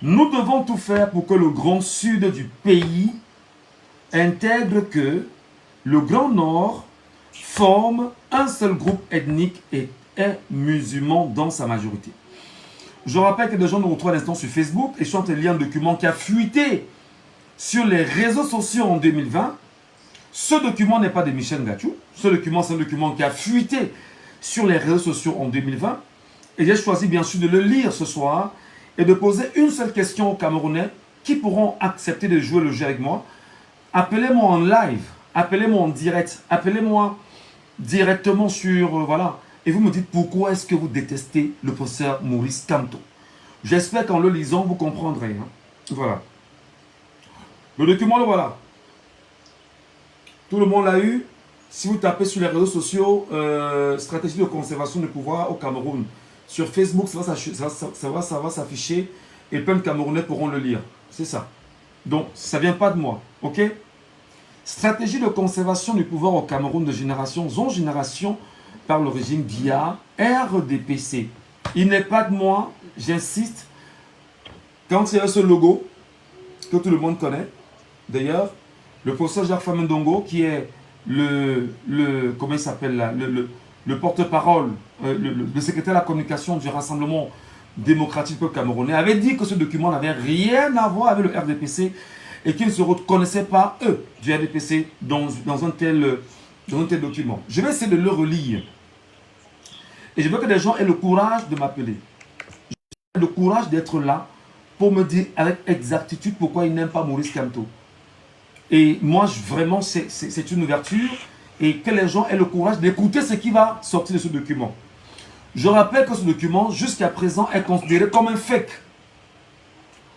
Nous devons tout faire pour que le grand sud du pays intègre que le grand nord forme un seul groupe ethnique et est musulman dans sa majorité. Je rappelle que des gens nous retrouvent à l'instant sur Facebook et je suis en train de lire un document qui a fuité sur les réseaux sociaux en 2020. Ce document n'est pas de Michel Gatchou. Ce document, c'est un document qui a fuité sur les réseaux sociaux en 2020. Et j'ai choisi bien sûr de le lire ce soir et de poser une seule question aux Camerounais qui pourront accepter de jouer le jeu avec moi. Appelez-moi en live, appelez-moi en direct, appelez-moi directement sur... voilà. Et vous me dites pourquoi est-ce que vous détestez le professeur Maurice Kamto. J'espère qu'en le lisant, vous comprendrez. Hein. Voilà. Le document, le voilà. Tout le monde l'a eu. Si vous tapez sur les réseaux sociaux, stratégie de conservation du pouvoir au Cameroun, sur Facebook, ça va s'afficher et plein de Camerounais pourront le lire. C'est ça. Donc, ça ne vient pas de moi. Ok? Stratégie de conservation du pouvoir au Cameroun de génération en génération par le régime via RDPC. Il n'est pas de moi, j'insiste. Quand il y a ce logo, que tout le monde connaît, d'ailleurs, le professeur Jacques Famendongo, qui est comment il s'appelle là, le porte-parole, le secrétaire de la communication du Rassemblement démocratique du peuple camerounais, avait dit que ce document n'avait rien à voir avec le RDPC et qu'ils ne se reconnaissaient pas, eux, du RDPC dans un tel document. Je vais essayer de le relire. Et je veux que des gens aient le courage de m'appeler. Le courage d'être là pour me dire avec exactitude pourquoi ils n'aiment pas Maurice Kamto. Et moi, vraiment, c'est une ouverture. Et que les gens aient le courage d'écouter ce qui va sortir de ce document. Je rappelle que ce document, jusqu'à présent, est considéré comme un fake.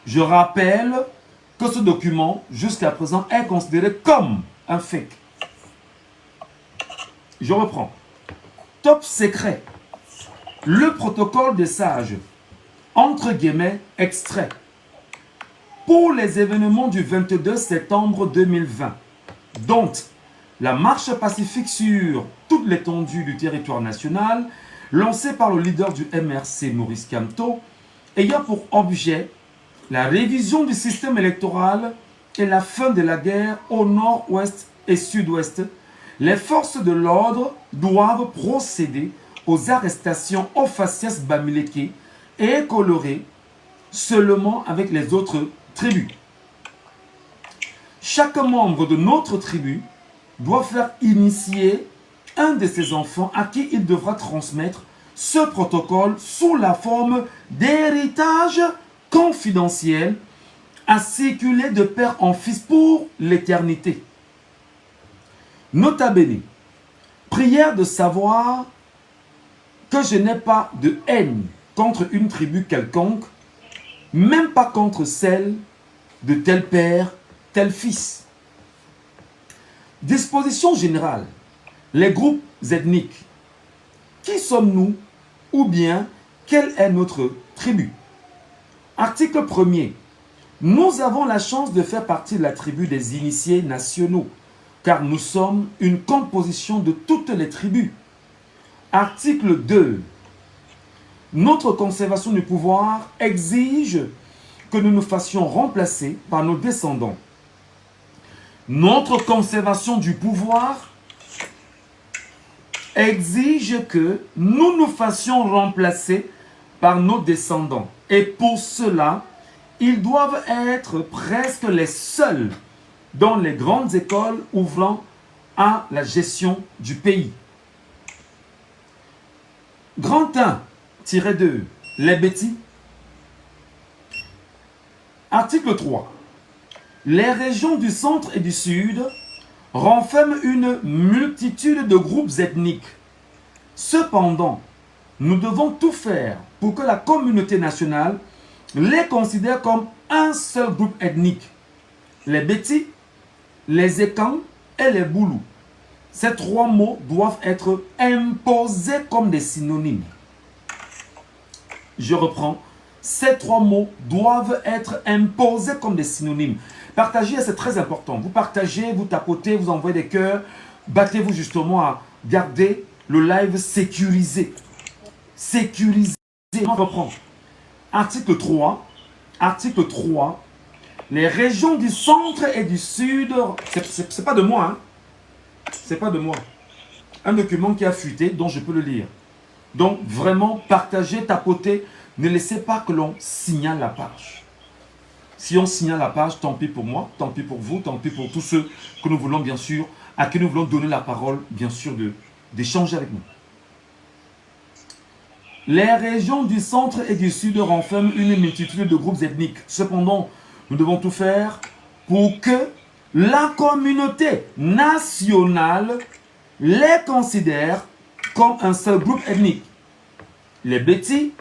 Je rappelle que ce document, jusqu'à présent, est considéré comme un fake. Je reprends. Top secret. Le protocole des sages, entre guillemets, extrait. Pour les événements du 22 septembre 2020, dont la marche pacifique sur toute l'étendue du territoire national, lancée par le leader du MRC, Maurice Kamto, ayant pour objet la révision du système électoral et la fin de la guerre au nord-ouest et sud-ouest, les forces de l'ordre doivent procéder aux arrestations au faciès Bamileke et colorées seulement avec les autres tribus. Chaque membre de notre tribu doit faire initier un de ses enfants à qui il devra transmettre ce protocole sous la forme d'héritage confidentiel à circuler de père en fils pour l'éternité. Nota bene, prière de savoir que je n'ai pas de haine contre une tribu quelconque, même pas contre celle de tel père, tel fils. Disposition générale. Les groupes ethniques. Qui sommes-nous ou bien quelle est notre tribu? Article 1er. Nous avons la chance de faire partie de la tribu des initiés nationaux, car nous sommes une composition de toutes les tribus. Article 2. Notre conservation du pouvoir exige que nous nous fassions remplacer par nos descendants. Notre conservation du pouvoir exige que nous nous fassions remplacer par nos descendants. Et pour cela, ils doivent être presque les seuls dans les grandes écoles ouvrant à la gestion du pays. Grand 1-2, les bêtis. Article 3. Les régions du centre et du sud renferment une multitude de groupes ethniques. Cependant, nous devons tout faire pour que la communauté nationale les considère comme un seul groupe ethnique. Les Bétis, les Ekans et les Boulous. Ces trois mots doivent être imposés comme des synonymes. Je reprends. Ces trois mots doivent être imposés comme des synonymes. Partagez, c'est très important. Vous partagez, vous tapotez, vous envoyez des cœurs. Battez-vous justement à garder le live sécurisé. Sécurisé. On reprend. Article 3. Article 3. Les régions du centre et du sud, c'est pas de moi, hein. C'est pas de moi. Un document qui a fuité, dont je peux le lire. Donc, vraiment, partagez, tapotez. Ne laissez pas que l'on signale la page. Si on signale la page, tant pis pour moi, tant pis pour vous, tant pis pour tous ceux que nous voulons, bien sûr, à qui nous voulons donner la parole, bien sûr, d'échanger avec nous. Les régions du centre et du sud renferment une multitude de groupes ethniques. Cependant, nous devons tout faire pour que la communauté nationale les considère comme un seul groupe ethnique. Les Bétis,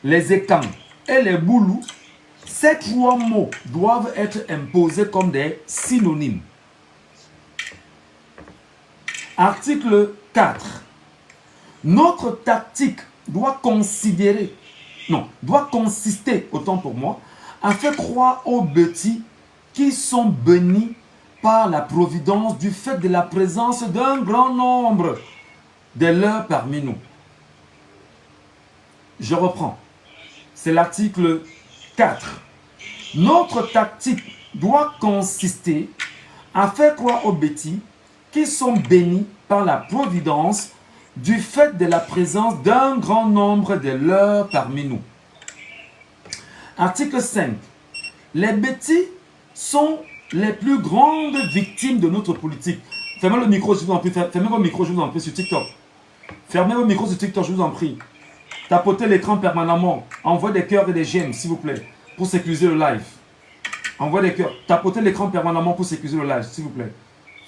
les Ekans et les Boulous, ces trois mots doivent être imposés comme des synonymes. Article 4. Notre tactique doit consister, autant pour moi, à faire croire aux Bétis qui sont bénis par la providence du fait de la présence d'un grand nombre de leurs parmi nous. Je reprends. C'est l'article 4. Notre tactique doit consister à faire croire aux Bétis qui sont bénis par la providence du fait de la présence d'un grand nombre de leurs parmi nous. Article 5. Les Bétis sont les plus grandes victimes de notre politique. Fermez le micro, je vous en prie. Fermez vos micros, je vous en prie, sur TikTok. Fermez vos micros sur TikTok, je vous en prie. Tapotez l'écran permanemment. Envoyez des cœurs et des j'aime, s'il vous plaît, pour sécuriser le live. Envoyez des cœurs. Tapotez l'écran permanemment pour sécuriser le live, s'il vous plaît.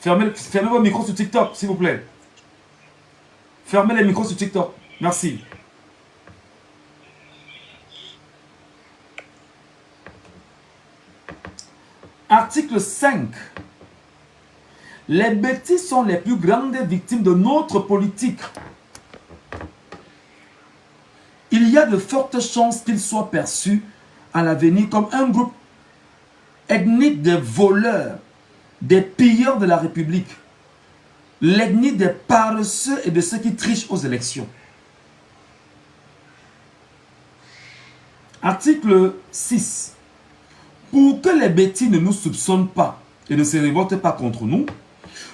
Fermez vos micros sur TikTok, s'il vous plaît. Fermez les micros sur TikTok. Merci. Article 5. Les Bétis sont les plus grandes victimes de notre politique. Il y a de fortes chances qu'ils soient perçus à l'avenir comme un groupe ethnique des voleurs, des pilleurs de la République, l'ethnie des paresseux et de ceux qui trichent aux élections. Article 6. Pour que les Bétis ne nous soupçonnent pas et ne se révoltent pas contre nous,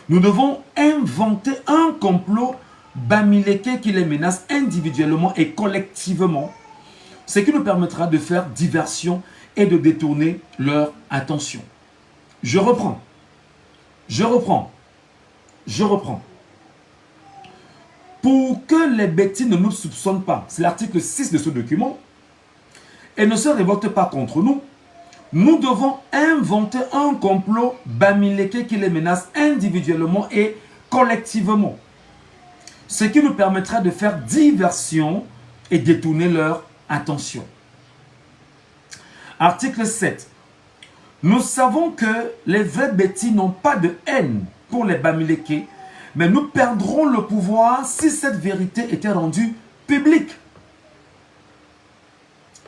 nous devons inventer un complot bamiléké qui les menace individuellement et collectivement, ce qui nous permettra de faire diversion et de détourner leur attention. Je reprends. Pour que les Bétis ne nous soupçonnent pas, c'est l'article 6 de ce document, et ne se révoltent pas contre nous, nous devons inventer un complot bamiléké qui les menace individuellement et collectivement, ce qui nous permettra de faire diversion et détourner leur attention. Article 7. Nous savons que les vrais Bétis n'ont pas de haine pour les bamilékés, mais nous perdrons le pouvoir si cette vérité était rendue publique.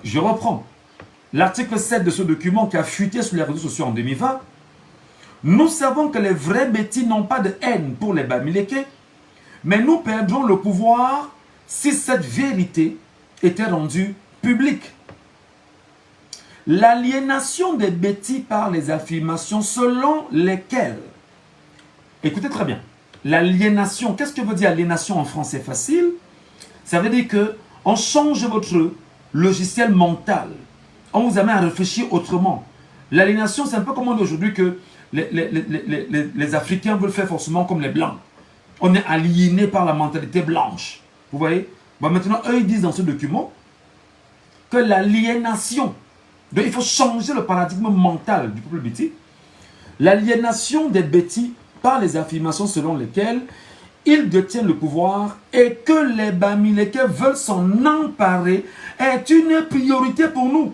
Je reprends. L'article 7 de ce document qui a fuité sur les réseaux sociaux en 2020. Nous savons que les vrais Bétis n'ont pas de haine pour les bamilékés, mais nous perdrons le pouvoir si cette vérité était rendue publique. L'aliénation des Bétis par les affirmations selon lesquelles, écoutez très bien, l'aliénation, qu'est-ce que veut dire aliénation en français facile? Ça veut dire qu'on change votre logiciel mental, on vous amène à réfléchir autrement. L'aliénation, c'est un peu comme on dit aujourd'hui que les Africains veulent faire forcément comme les Blancs. On est aliéné par la mentalité blanche. Vous voyez? Bon, maintenant, eux, ils disent dans ce document que l'aliénation, il faut changer le paradigme mental du peuple béti. L'aliénation des Bétis par les affirmations selon lesquelles ils détiennent le pouvoir et que les bamilékés veulent s'en emparer est une priorité pour nous.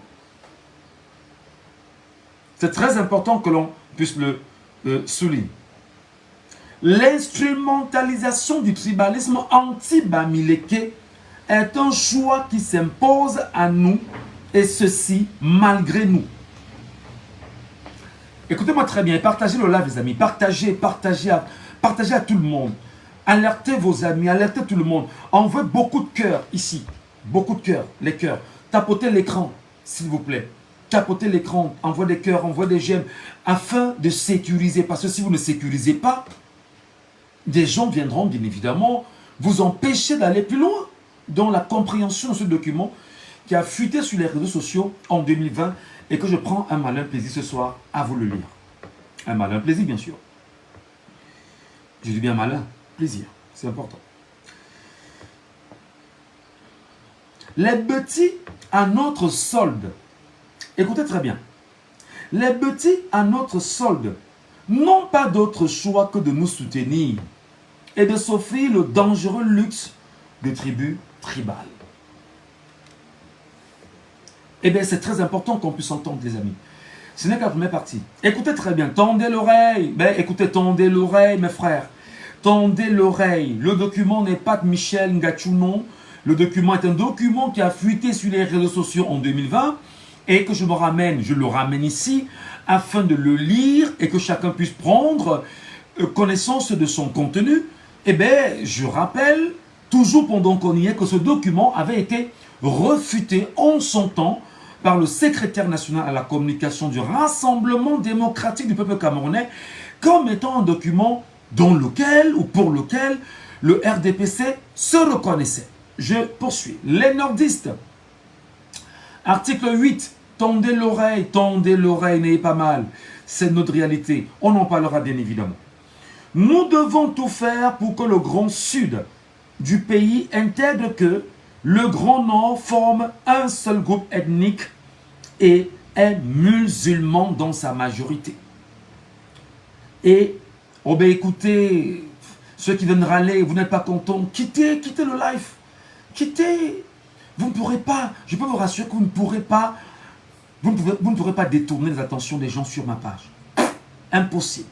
C'est très important que l'on puisse le souligner. L'instrumentalisation du tribalisme anti-bamiléké est un choix qui s'impose à nous, et ceci malgré nous. Écoutez-moi très bien, partagez le live les amis, partagez à tout le monde. Alertez vos amis, alertez tout le monde. Envoyez beaucoup de cœurs ici, beaucoup de cœurs, les cœurs. Tapotez l'écran, s'il vous plaît. tapoter l'écran, envoie des cœurs, envoie des j'aime, afin de sécuriser. Parce que si vous ne sécurisez pas, des gens viendront bien évidemment vous empêcher d'aller plus loin dans la compréhension de ce document qui a fuité sur les réseaux sociaux en 2020 et que je prends un malin plaisir ce soir à vous le lire. Un malin plaisir, bien sûr. Je dis bien malin, plaisir, c'est important. Les petits à notre solde. Écoutez très bien. Les petits à notre solde n'ont pas d'autre choix que de nous soutenir et de s'offrir le dangereux luxe de tribus tribales. Eh bien, c'est très important qu'on puisse entendre, les amis. Ce n'est que la première partie. Écoutez très bien, tendez l'oreille. Ben, écoutez, tendez l'oreille, mes frères. Tendez l'oreille. Le document n'est pas de Michel Ngachounon. Le document est un document qui a fuité sur les réseaux sociaux en 2020 et que je le ramène ici afin de le lire et que chacun puisse prendre connaissance de son contenu. Eh bien, je rappelle, toujours pendant qu'on y est, que ce document avait été refuté en son temps par le secrétaire national à la communication du Rassemblement démocratique du peuple camerounais comme étant un document dans lequel ou pour lequel le RDPC se reconnaissait. Je poursuis. Les nordistes. Article 8. Tendez l'oreille, n'ayez pas mal. C'est notre réalité. On en parlera bien évidemment. Nous devons tout faire pour que le Grand Sud du pays intègre que le Grand Nord forme un seul groupe ethnique et est musulman dans sa majorité. Et, oh ben écoutez, ceux qui viennent râler, vous n'êtes pas contents, quittez le live. Quittez. Vous ne pourrez pas, je peux vous rassurer que vous ne pourrez pas, vous ne pourrez pas détourner les attentions des gens sur ma page. Impossible.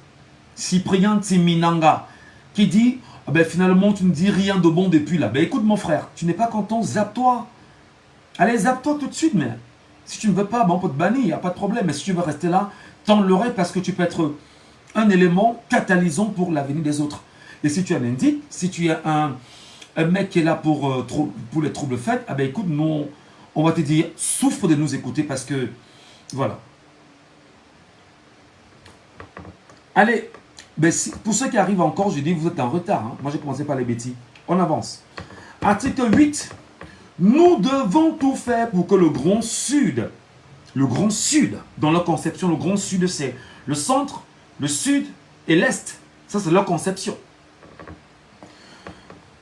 Cyprien Timinanga qui dit, ah ben finalement tu ne dis rien de bon depuis là. Ben écoute mon frère, tu n'es pas content, zappe-toi. Allez, zappe-toi tout de suite, mais si tu ne veux pas, ben on peut te bannir, il n'y a pas de problème. Mais si tu veux rester là, tends l'oreille parce que tu peux être un élément catalysant pour l'avenir des autres. Et si tu es un indique, si tu es un mec qui est là pour les troubles faits, ah ben écoute, nous, on va te dire, souffre de nous écouter parce que, voilà. Allez, ben pour ceux qui arrivent encore, je dis, vous êtes en retard. Hein. Moi, j'ai commencé par les bêtises. On avance. Article 8. Nous devons tout faire pour que le Grand Sud, dans leur conception, le Grand Sud, c'est le centre, le sud et l'est. Ça, c'est leur conception.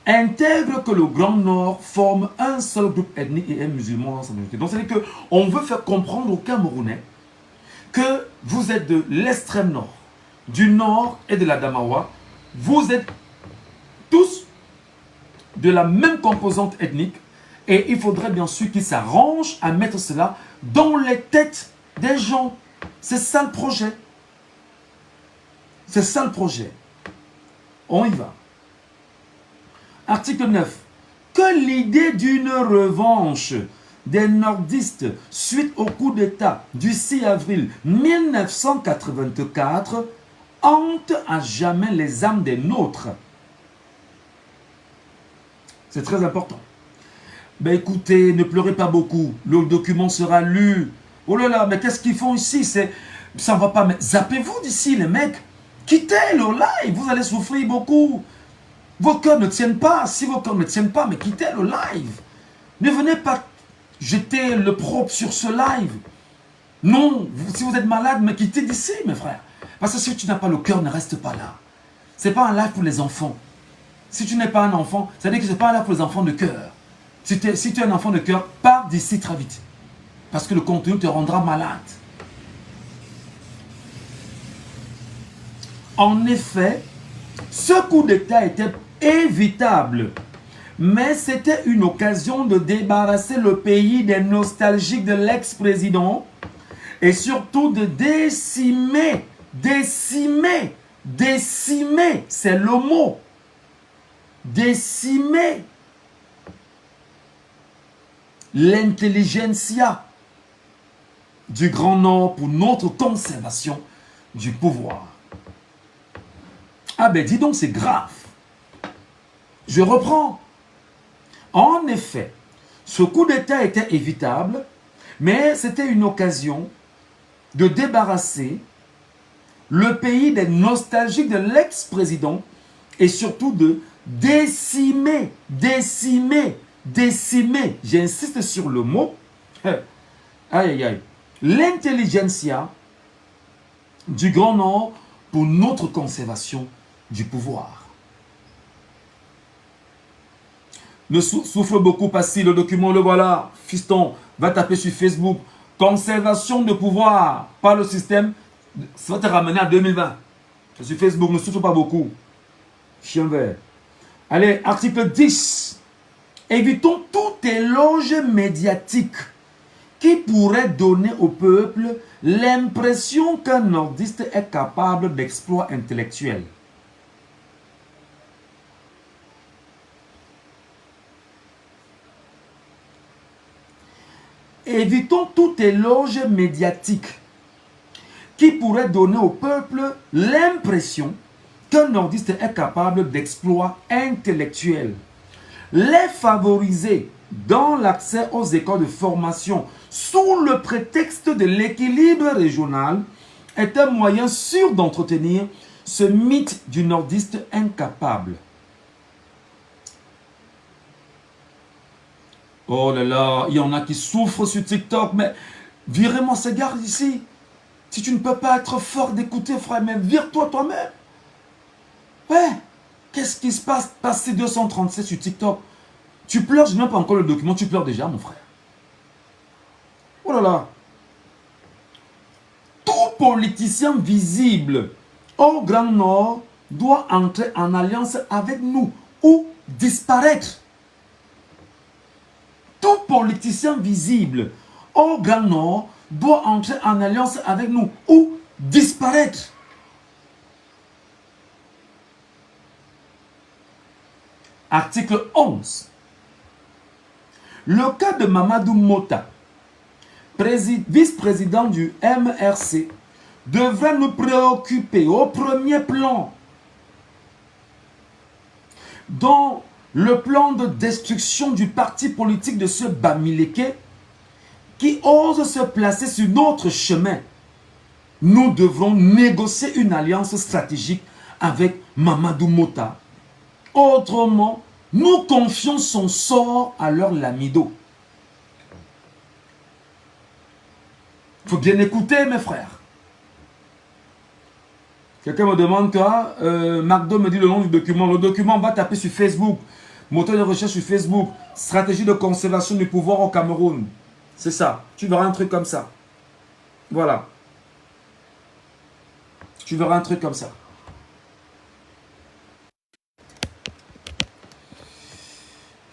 Intègre que le Grand Nord forme un seul groupe ethnique et est musulman dans sa majorité. Donc, c'est-à-dire qu'on veut faire comprendre aux Camerounais que vous êtes de l'extrême nord, du nord et de la Damawa. Vous êtes tous de la même composante ethnique et il faudrait bien sûr qu'ils s'arrangent à mettre cela dans les têtes des gens. C'est ça le projet. C'est ça le projet. On y va. Article 9. Que l'idée d'une revanche des nordistes suite au coup d'État du 6 avril 1984 hante à jamais les âmes des nôtres. C'est très important. Ben écoutez, ne pleurez pas beaucoup. Le document sera lu. Oh là là, mais qu'est-ce qu'ils font ici? Ça ne va pas. Mais zappez-vous d'ici, les mecs. Quittez le live. Vous allez souffrir beaucoup. Vos cœurs ne tiennent pas. Si vos cœurs ne tiennent pas, mais quittez le live. Ne venez pas jeter le propre sur ce live. Non, si vous êtes malade, mais quittez d'ici, mes frères. Parce que si tu n'as pas le cœur, ne reste pas là. Ce n'est pas un live pour les enfants. Si tu n'es pas un enfant, ça veut dire que ce n'est pas un live pour les enfants de cœur. Si tu es un enfant de cœur, pars d'ici très vite. Parce que le contenu te rendra malade. En effet, ce coup d'État était évitable. Mais c'était une occasion de débarrasser le pays des nostalgiques de l'ex-président et surtout de décimer, c'est le mot, décimer l'intelligentsia du Grand Nord pour notre conservation du pouvoir. Ah ben dis donc, c'est grave. Je reprends. En effet, ce coup d'État était évitable, Mais c'était une occasion de débarrasser le pays des nostalgiques de l'ex-président et surtout de décimer, j'insiste sur le mot, aïe aïe aïe, l'intelligentsia du Grand Nord pour notre conservation du pouvoir. Ne souffle beaucoup pas si le document, le voilà, fiston, va taper sur Facebook, conservation de pouvoir par le système, ça va te ramener à 2020. Sur Facebook, ne souffle pas beaucoup. Chien vert. Allez, article 10. Évitons tout éloge médiatique qui pourrait donner au peuple l'impression qu'un nordiste est capable d'exploits intellectuels. Évitons tout éloge médiatique qui pourrait donner au peuple l'impression qu'un nordiste est capable d'exploits intellectuels. Les favoriser dans l'accès aux écoles de formation sous le prétexte de l'équilibre régional est un moyen sûr d'entretenir ce mythe du nordiste incapable. Oh là là, il y en a qui souffrent sur TikTok, mais virez-moi ces gars d'ici. Si tu ne peux pas être fort d'écouter, frère, mais vire-toi toi-même. Ouais, qu'est-ce qui se passe? Passer 237 sur TikTok. Tu pleures, je n'ai même pas encore le document, tu pleures déjà, mon frère. Oh là là. Tout politicien visible au Grand Nord doit entrer en alliance avec nous ou disparaître. Tout politicien visible au Grand Nord doit entrer en alliance avec nous ou disparaître. Article 11. Le cas de Mamadou Mota, vice-président du MRC, devrait nous préoccuper au premier plan. Dans le plan de destruction du parti politique de ce Bamileke qui ose se placer sur notre chemin, nous devrons négocier une alliance stratégique avec Mamadou Mota. Autrement, nous confions son sort à leur lamido. Il faut bien écouter, mes frères. Quelqu'un me demande quoi? McDo me dit le nom du document. Le document, on va taper sur Facebook. Moteur de recherche sur Facebook. Stratégie de conservation du pouvoir au Cameroun. C'est ça. Tu verras un truc comme ça. Voilà. Tu verras un truc comme ça.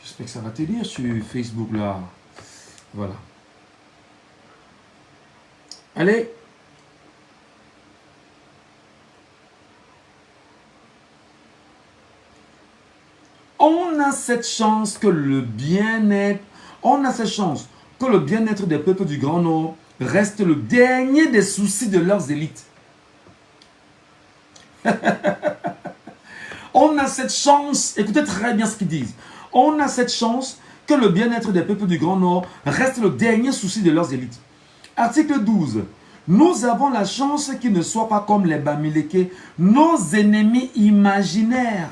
J'espère que ça va te lire sur Facebook là. Voilà. Allez. On a cette chance que le bien-être, des peuples du Grand Nord reste le dernier des soucis de leurs élites. On a cette chance, écoutez très bien ce qu'ils disent. On a cette chance que le bien-être des peuples du Grand Nord reste le dernier souci de leurs élites. Article 12. Nous avons la chance qu'ils ne soient pas comme les Bamileke, nos ennemis imaginaires.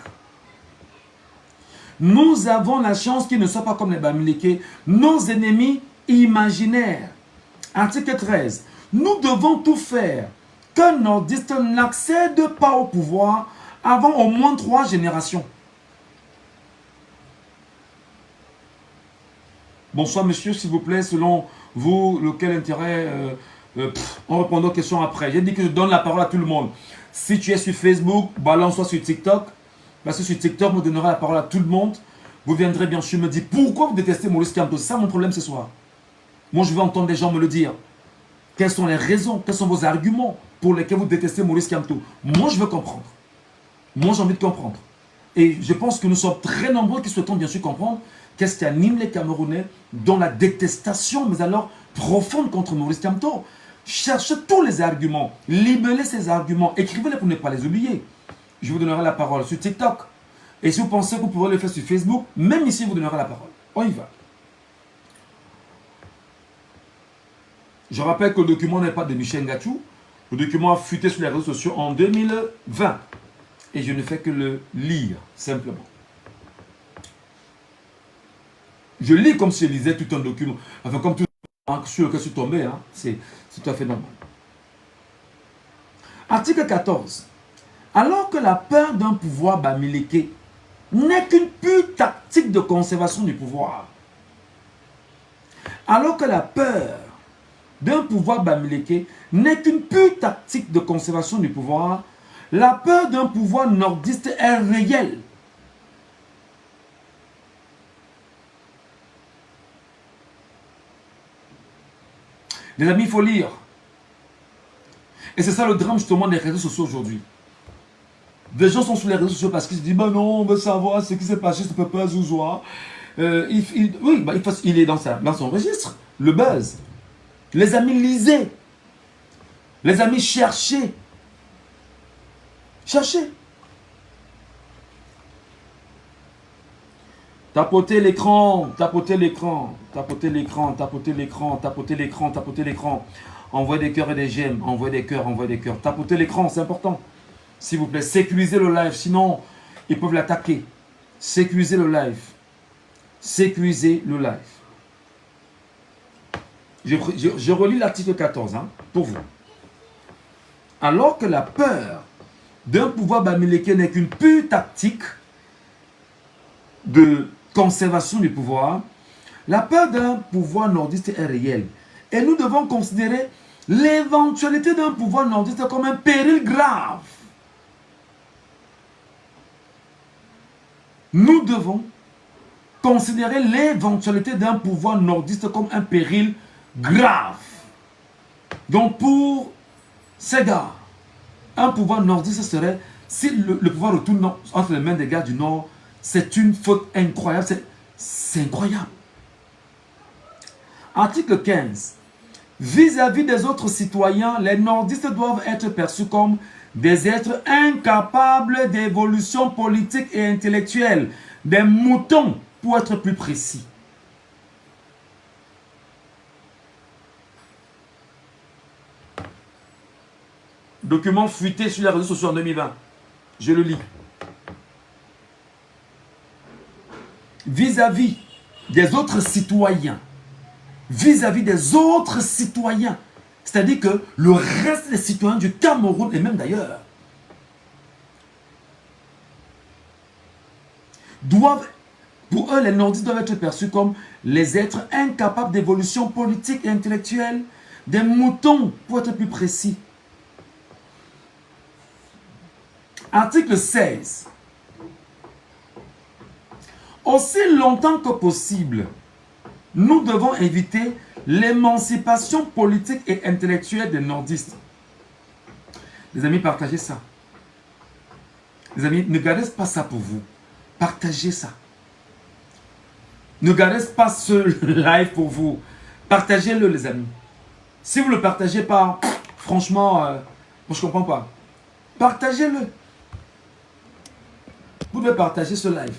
Nous avons la chance qu'ils ne soient pas comme les Bamileke, nos ennemis imaginaires. Article 13. Nous devons tout faire qu'un nordiste n'accède pas au pouvoir avant au moins 3 générations. Bonsoir monsieur, s'il vous plaît, selon vous, lequel intérêt on répond aux questions après. J'ai dit que je donne la parole à tout le monde. Si tu es sur Facebook, balance-toi sur TikTok. Parce que sur TikTok, vous donnerez la parole à tout le monde. Vous viendrez bien sûr me dire pourquoi vous détestez Maurice Kamto. C'est ça mon problème ce soir. Moi, je veux entendre des gens me le dire. Quelles sont les raisons, quels sont vos arguments pour lesquels vous détestez Maurice Kamto? Moi, je veux comprendre. Moi, j'ai envie de comprendre. Et je pense que nous sommes très nombreux qui souhaitons bien sûr comprendre qu'est-ce qui anime les Camerounais dans la détestation, mais alors profonde contre Maurice Kamto. Cherchez tous les arguments, libellez ces arguments, écrivez-les pour ne pas les oublier. Je vous donnerai la parole sur TikTok. Et si vous pensez que vous pourrez le faire sur Facebook, même ici, je vous donnerai la parole. On y va. Je rappelle que le document n'est pas de Michel Ngachou. Le document a fuité sur les réseaux sociaux en 2020. Et je ne fais que le lire, simplement. Je lis comme si je lisais tout un document. Enfin, comme tout sur lequel je suis tombé. Hein. C'est tout à fait normal. Article 14. Alors que la peur d'un pouvoir bamileke n'est qu'une pure tactique de conservation du pouvoir. Alors que la peur d'un pouvoir bamileke n'est qu'une pure tactique de conservation du pouvoir, la peur d'un pouvoir nordiste est réelle. Les amis, il faut lire. Et c'est ça le drame justement des réseaux sociaux aujourd'hui. Des gens sont sur les réseaux sociaux parce qu'ils se disent bah non, on veut savoir ce qui s'est passé sur Papa Zouzoua. Il est dans son registre, le buzz. Les amis, lisez. Les amis, cherchez. Cherchez. Tapotez l'écran, tapotez l'écran, tapotez l'écran, tapotez l'écran, tapotez l'écran, tapotez l'écran. Envoyez des cœurs et des j'aime, envoyez des cœurs, envoyez des cœurs. Tapotez l'écran, c'est important. S'il vous plaît, sécurisez le live, sinon ils peuvent l'attaquer. Sécurisez le live. Sécurisez le live. Je relis l'article 14 hein, pour vous. Alors que la peur d'un pouvoir bamileke n'est qu'une pure tactique de conservation du pouvoir, la peur d'un pouvoir nordiste est réelle. Et nous devons considérer l'éventualité d'un pouvoir nordiste comme un péril grave. Nous devons considérer l'éventualité d'un pouvoir nordiste comme un péril grave. Donc pour ces gars, un pouvoir nordiste serait, si le pouvoir retourne entre les mains des gars du Nord, c'est une faute incroyable. C'est incroyable. Article 15. Vis-à-vis des autres citoyens, les nordistes doivent être perçus comme des êtres incapables d'évolution politique et intellectuelle, des moutons pour être plus précis. Document fuité sur les réseaux sociaux en 2020. Je le lis. Vis-à-vis des autres citoyens, vis-à-vis des autres citoyens, c'est-à-dire que le reste des citoyens du Cameroun et même d'ailleurs pour eux, les nordistes doivent être perçus comme les êtres incapables d'évolution politique et intellectuelle, des moutons pour être plus précis. Article 16. Aussi longtemps que possible, nous devons éviter l'émancipation politique et intellectuelle des nordistes. Les amis, partagez ça. Les amis, ne gardez pas ça pour vous. Partagez ça. Ne gardez pas ce live pour vous. Partagez-le, les amis. Si vous ne le partagez pas, franchement, moi je ne comprends pas. Partagez-le. Vous devez partager ce live.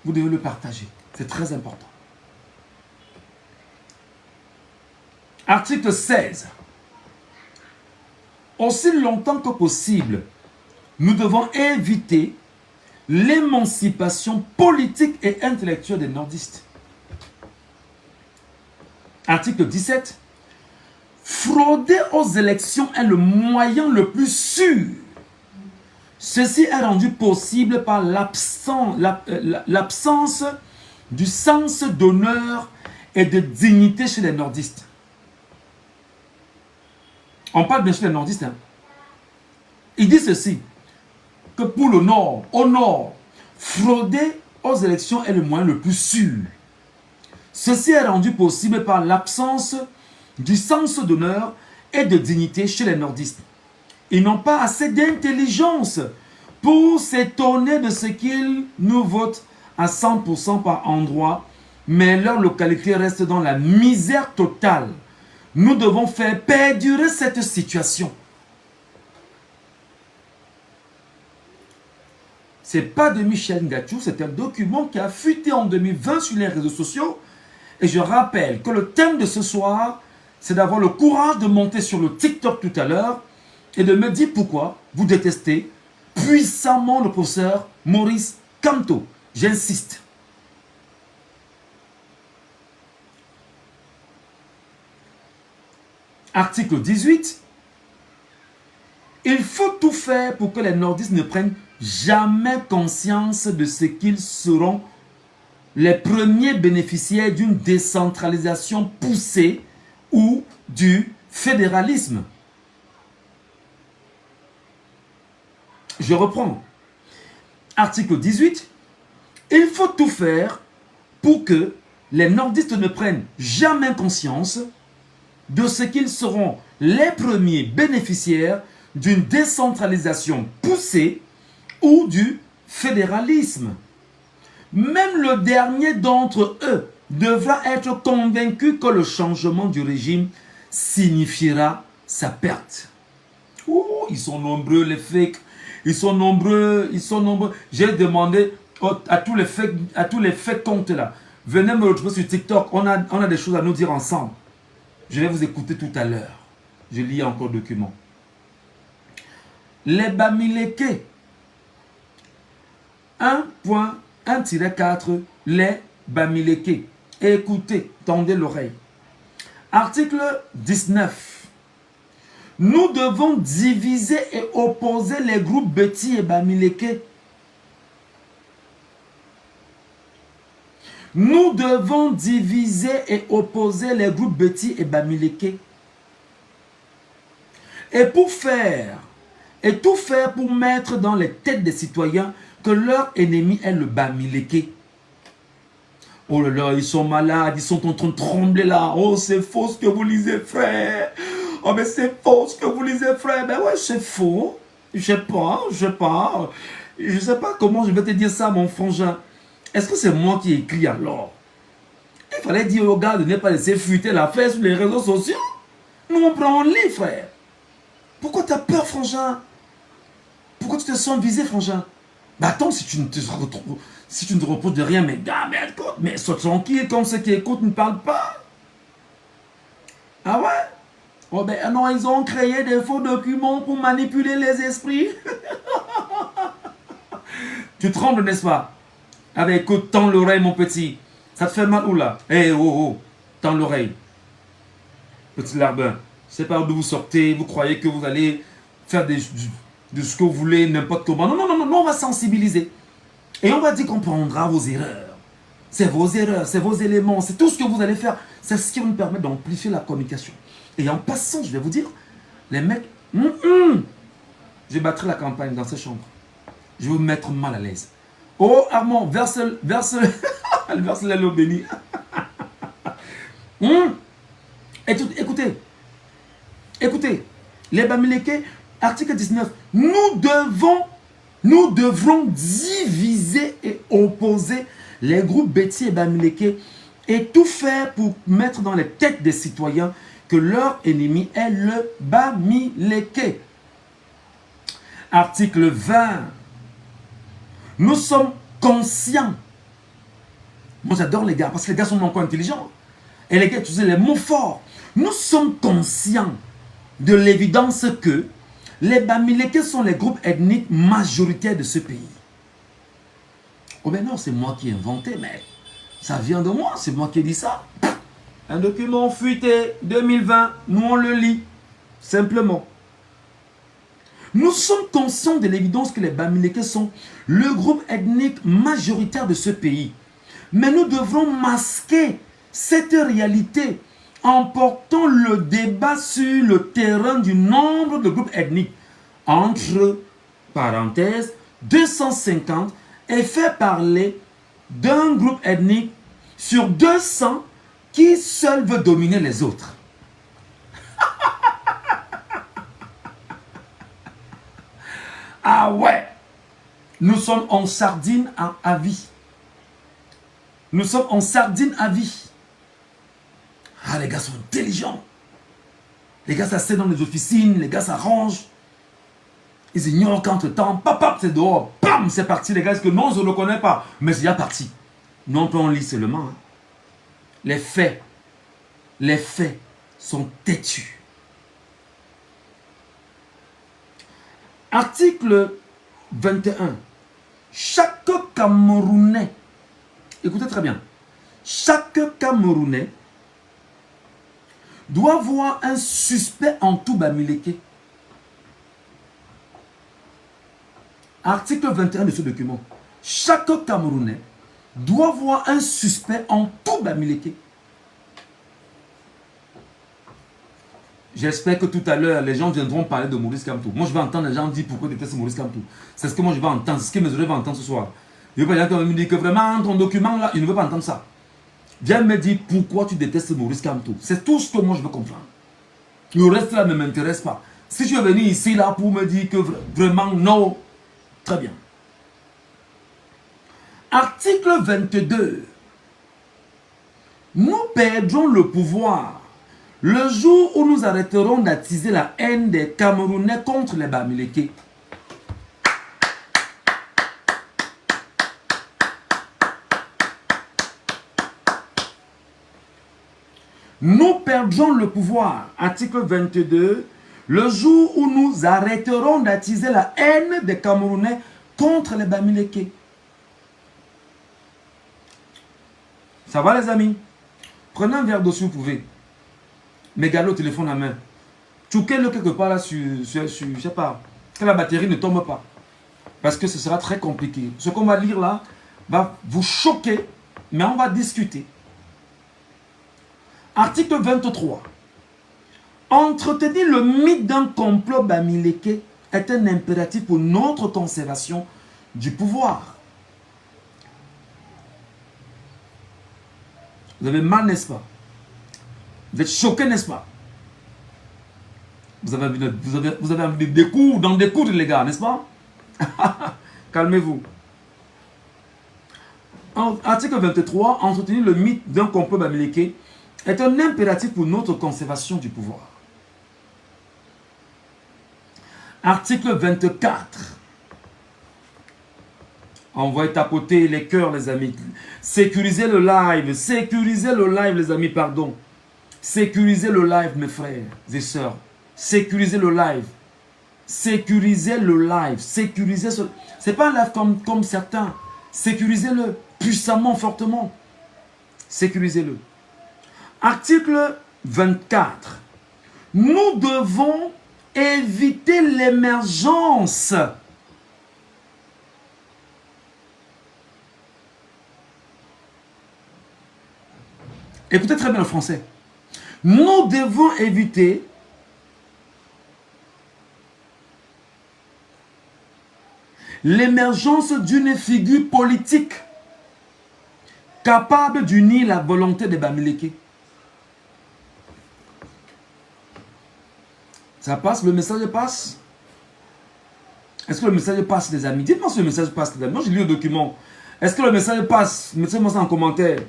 Vous devez le partager. C'est très important. Article 16. Aussi longtemps que possible, nous devons éviter l'émancipation politique et intellectuelle des nordistes. Article 17. Frauder aux élections est le moyen le plus sûr. Ceci est rendu possible par l'absence du sens d'honneur et de dignité chez les nordistes. On parle bien sûr des nordistes. Hein. Il dit ceci, que pour le Nord, au Nord, frauder aux élections est le moyen le plus sûr. Ceci est rendu possible par l'absence du sens d'honneur et de dignité chez les nordistes. Ils n'ont pas assez d'intelligence pour s'étonner de ce qu'ils nous votent à 100% par endroit, mais leur localité reste dans la misère totale. Nous devons faire perdurer cette situation. Ce n'est pas de Michel Ngachou, c'est un document qui a fuité en 2020 sur les réseaux sociaux. Et je rappelle que le thème de ce soir, c'est d'avoir le courage de monter sur le TikTok tout à l'heure et de me dire pourquoi vous détestez puissamment le professeur Maurice Kamto. J'insiste. Article 18. Il faut tout faire pour que les nordistes ne prennent jamais conscience de ce qu'ils seront les premiers bénéficiaires d'une décentralisation poussée ou du fédéralisme. Je reprends. Article 18. Il faut tout faire pour que les nordistes ne prennent jamais conscience de ce qu'ils seront les premiers bénéficiaires d'une décentralisation poussée ou du fédéralisme. Même le dernier d'entre eux devra être convaincu que le changement du régime signifiera sa perte. Ouh, ils sont nombreux les fakes, ils sont nombreux, J'ai demandé à tous les fake comptes là, venez me retrouver sur TikTok, on a des choses à nous dire ensemble. Je vais vous écouter tout à l'heure. Je lis encore le document. Les Bamileke. 1.1-4. Les Bamileke. Écoutez, tendez l'oreille. Article 19. Nous devons diviser et opposer les groupes Beti et Bamileke. Nous devons diviser et opposer les groupes Beti et Bamileke. Et tout faire pour mettre dans les têtes des citoyens que leur ennemi est le Bamileke. Oh là là, ils sont malades, ils sont en train de trembler là. Oh, c'est faux ce que vous lisez, frère. Oh, mais c'est faux ce que vous lisez, frère. Ben ouais, c'est faux. Je sais pas. Je sais pas comment je vais te dire ça, mon frangin. Est-ce que c'est moi qui ai écrit alors? Il fallait dire aux gars de ne pas laisser fuiter l'affaire sur les réseaux sociaux. Nous, on prend en lit, frère. Pourquoi tu as peur, frangin? Pourquoi tu te sens visé, frangin? Bah attends, si tu ne te reposes de rien, mais gars, mais sois tranquille, comme ceux qui écoutent ne parlent pas. Ah ouais? Oh ben non, ils ont créé des faux documents pour manipuler les esprits. Tu trembles, n'est-ce pas? Ah ben écoute, tends l'oreille, mon petit. Ça te fait mal où là? Eh oh, tends l'oreille. Petit larbin. Je sais pas d'où vous sortez, vous croyez que vous allez faire de ce que vous voulez, n'importe comment. Non, on va sensibiliser. Et on va dire qu'on prendra vos erreurs. C'est vos erreurs, c'est vos éléments, c'est tout ce que vous allez faire. C'est ce qui va nous permettre d'amplifier la communication. Et en passant, je vais vous dire, les mecs, je battrai la campagne dans ces chambres. Je vais vous mettre mal à l'aise. Oh Armand, verse l'eau bénie. Écoutez, les Bamileke, article 19, nous devrons diviser et opposer les groupes Beti et Bamileke et tout faire pour mettre dans les têtes des citoyens que leur ennemi est le Bamileke. Article 20. Nous sommes conscients. Moi j'adore les gars, parce que les gars sont encore intelligents. Et les gars utilisent les mots forts. Nous sommes conscients de l'évidence que les Bamileke sont les groupes ethniques majoritaires de ce pays. Oh ben non, c'est moi qui ai inventé, mais ça vient de moi, c'est moi qui ai dit ça. Un document fuité 2020, nous on le lit, simplement. Nous sommes conscients de l'évidence que les Bamileke sont le groupe ethnique majoritaire de ce pays. Mais nous devrons masquer cette réalité en portant le débat sur le terrain du nombre de groupes ethniques. Entre parenthèses, 250 et faire parler d'un groupe ethnique sur 200 qui seul veut dominer les autres. Ah ouais, nous sommes en sardine à vie. Nous sommes en sardine à vie. Ah, les gars sont intelligents. Les gars s'asseyent dans les officines, les gars s'arrangent. Ils ignorent qu'entre-temps, pap, c'est dehors. Bam, c'est parti, les gars. Est-ce que non, je ne le connais pas. Mais c'est déjà parti. Non, on lit seulement. Hein. Les faits sont têtus. Article 21. Chaque Camerounais, écoutez très bien, chaque Camerounais doit voir un suspect en tout Bamileke. Article 21 de ce document. Chaque Camerounais doit voir un suspect en tout Bamileke. J'espère que tout à l'heure, les gens viendront parler de Maurice Kamto. Moi, je vais entendre les gens dire pourquoi ils détestent Maurice Kamto. C'est ce que moi, je vais entendre. C'est ce que mes oreilles vont entendre ce soir. Je ne veux pas dire me dire que vraiment, ton document là, il ne veut pas entendre ça. Viens me dire pourquoi tu détestes Maurice Kamto. C'est tout ce que moi, je veux comprendre. Le reste là ne m'intéresse pas. Si tu es venu ici là pour me dire que vraiment, non, très bien. Article 22. Nous perdrons le pouvoir le jour où nous arrêterons d'attiser la haine des Camerounais contre les Bamileke. Nous perdrons le pouvoir, article 22, le jour où nous arrêterons d'attiser la haine des Camerounais contre les Bamileke. Ça va les amis? Prenez un verre d'eau si vous pouvez. Mais gardez le téléphone à main. Tchouquez-le quelque part là sur, je sais pas, que la batterie ne tombe pas. Parce que ce sera très compliqué. Ce qu'on va lire là va vous choquer, mais on va discuter. Article 23. Entretenir le mythe d'un complot Bamileke est un impératif pour notre conservation du pouvoir. Vous avez mal, n'est-ce pas? Vous êtes choqué, n'est-ce pas? Vous avez envie d'en découdre, les gars, n'est-ce pas? Calmez-vous. Article 23, entretenir le mythe d'un complot Bamileke est un impératif pour notre conservation du pouvoir. Article 24. On va tapoter les cœurs, les amis. Sécuriser le live, les amis, pardon. Sécurisez le live, mes frères et sœurs. Sécurisez le live. Sécurisez le live. Sécurisez ce... C'est pas un live comme certains. Sécurisez-le puissamment, fortement. Sécurisez-le. Article 24. Nous devons éviter l'émergence. Écoutez très bien le français. Nous devons éviter l'émergence d'une figure politique capable d'unir la volonté des Bamileke. Ça passe? Le message passe? Est-ce que le message passe, les amis? Dites-moi si le message passe, les amis. Moi, j'ai lu le document. Est-ce que le message passe? Mettez-moi ça en commentaire.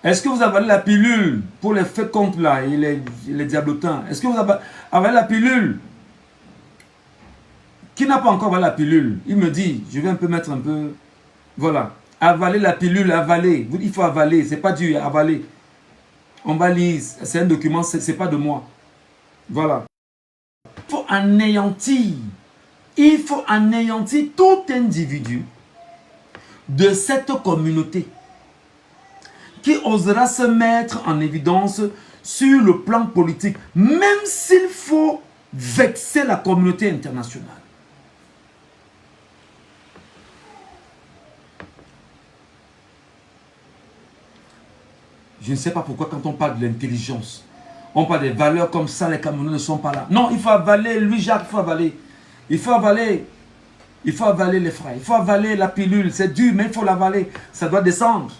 Est-ce que vous avalez la pilule pour les faits contre là et les diablotins? Est-ce que vous avalez la pilule? Qui n'a pas encore avalé la pilule? Il me dit, je vais un peu mettre un peu... Voilà. Avaler la pilule, avaler. Il faut avaler, c'est pas dur, avaler. On va lire, c'est un document, c'est pas de moi. Voilà. Il faut anéantir tout individu de cette communauté qui osera se mettre en évidence sur le plan politique, même s'il faut vexer la communauté internationale. Je ne sais pas pourquoi quand on parle de l'intelligence, on parle des valeurs comme ça, les Camerounais ne sont pas là. Non, il faut avaler, lui Jacques, il faut avaler. Il faut avaler. Il faut avaler les frères. Il faut avaler la pilule. C'est dur, mais il faut l'avaler. Ça doit descendre.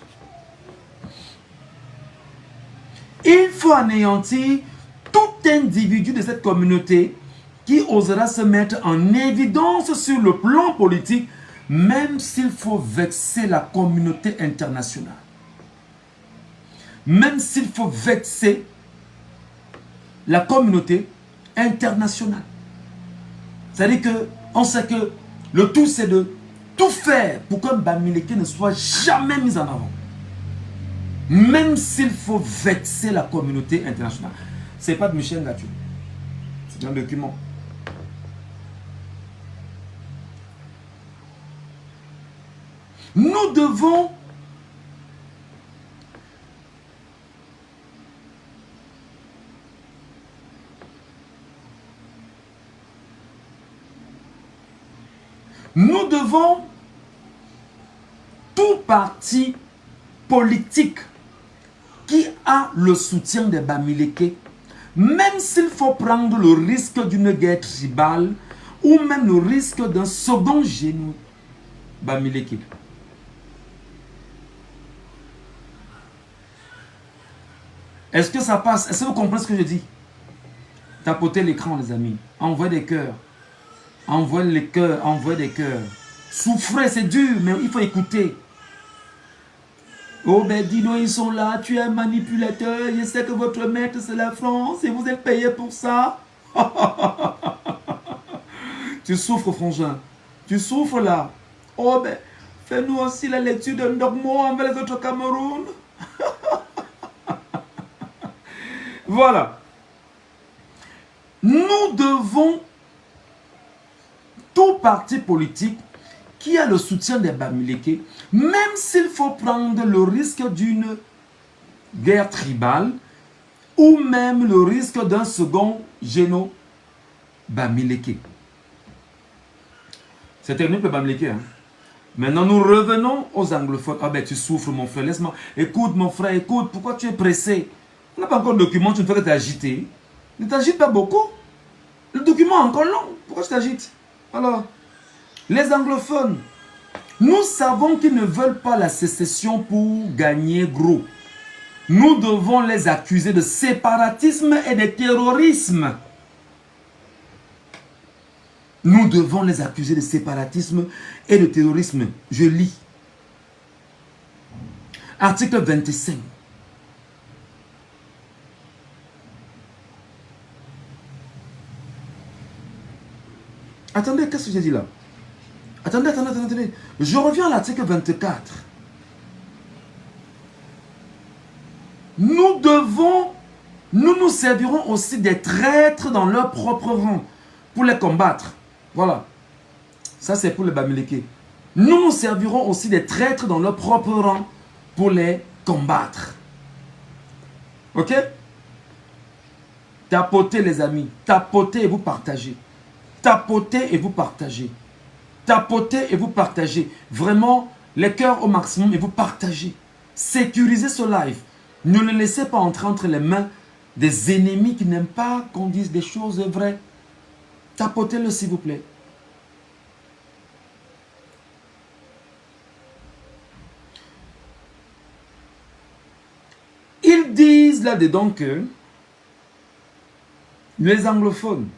Il faut anéantir tout individu de cette communauté qui osera se mettre en évidence sur le plan politique, même s'il faut vexer la communauté internationale. Même s'il faut vexer la communauté internationale. C'est-à-dire qu'on sait que le tout, c'est de tout faire pour qu'un Bamileke ne soit jamais mis en avant. même s'il faut vexer la communauté internationale. Ce n'est pas de Michel Ngatou. C'est un document. Nous devons tout parti politique qui a le soutien des Bamileke, même s'il faut prendre le risque d'une guerre tribale ou même le risque d'un second génocide Bamileke. Est-ce que ça passe? Est-ce que vous comprenez ce que je dis? Tapotez l'écran, les amis. Envoyez des cœurs. Envoyez les cœurs, envoyez des cœurs. Souffrez, c'est dur, mais il faut écouter. Oh ben Dino, ils sont là, tu es un manipulateur, je sais que votre maître c'est la France et vous êtes payé pour ça. Tu souffres, frangin. Tu souffres là. Oh ben, fais-nous aussi la lecture d'un dogme envers les autres Cameroun. Voilà. Nous devons, tout parti politique qui a le soutien des Bamileke, même s'il faut prendre le risque d'une guerre tribale ou même le risque d'un second géno Bamileke. C'est terminé pour les Bamileke. Hein? Maintenant, nous revenons aux anglophones. Ah ben, tu souffres, mon frère. Laisse-moi. Écoute, mon frère, écoute. Pourquoi tu es pressé? On n'a pas encore le document, tu ne fais que t'agiter. Ne t'agite pas beaucoup. Le document est encore long. Pourquoi tu t'agites? Alors, les anglophones, nous savons qu'ils ne veulent pas la sécession pour gagner gros. Nous devons les accuser de séparatisme et de terrorisme. Nous devons les accuser de séparatisme et de terrorisme. Je lis. Article 25. Attendez, qu'est-ce que j'ai dit là? Attendez. Je reviens à l'article 24. Nous nous servirons aussi des traîtres dans leur propre rang pour les combattre. Voilà. Ça, c'est pour les Bamileke. Nous nous servirons aussi des traîtres dans leur propre rang pour les combattre. Ok? Tapotez, les amis. Tapotez et vous partagez. Tapotez et vous partagez. Tapotez et vous partagez. Vraiment, les cœurs au maximum et vous partagez. Sécurisez ce live. Ne le laissez pas entrer entre les mains des ennemis qui n'aiment pas qu'on dise des choses vraies. Tapotez-le s'il vous plaît. Ils disent là-dedans que les anglophones,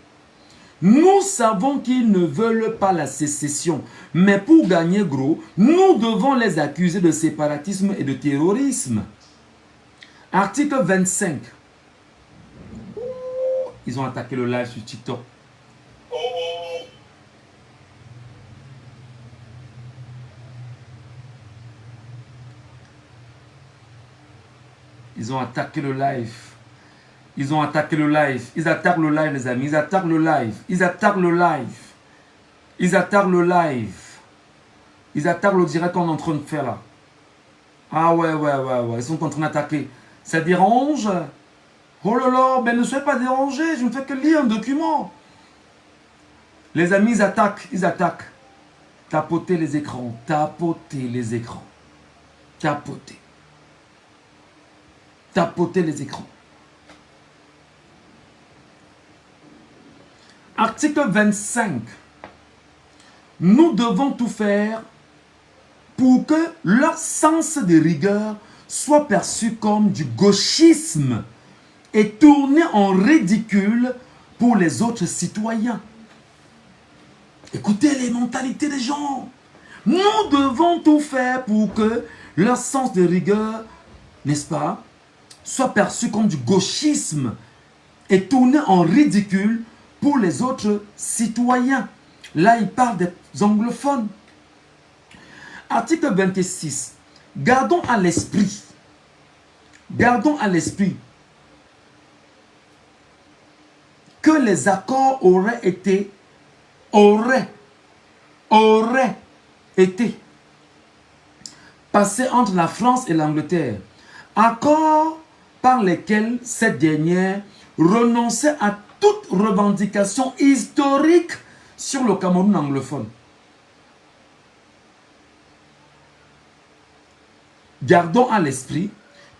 nous savons qu'ils ne veulent pas la sécession, mais pour gagner gros, nous devons les accuser de séparatisme et de terrorisme. Article 25. Ils ont attaqué le live sur TikTok. Ils ont attaqué le live. Ils ont attaqué le live. Ils attaquent le live, les amis. Ils attaquent le live. Ils attaquent le live. Ils attaquent le live. Ils attaquent le direct qu'on est en train de faire là. Ah ouais. Ils sont en train d'attaquer. Ça dérange? Oh là là, mais ne soyez pas dérangés. Je ne fais que lire un document. Les amis, ils attaquent. Ils attaquent. Tapotez les écrans. Tapotez les écrans. Tapotez. Tapotez les écrans. Article 25. Nous devons tout faire pour que leur sens de rigueur soit perçu comme du gauchisme et tourné en ridicule pour les autres citoyens. Écoutez les mentalités des gens. Nous devons tout faire pour que leur sens de rigueur, n'est-ce pas, soit perçu comme du gauchisme et tourné en ridicule pour les autres citoyens. Là, il parle des anglophones. Article 26. Gardons à l'esprit Gardons à l'esprit que les accords auraient été passés entre la France et l'Angleterre. Accords par lesquels cette dernière renonçait à toute revendication historique sur le Cameroun anglophone. Gardons à l'esprit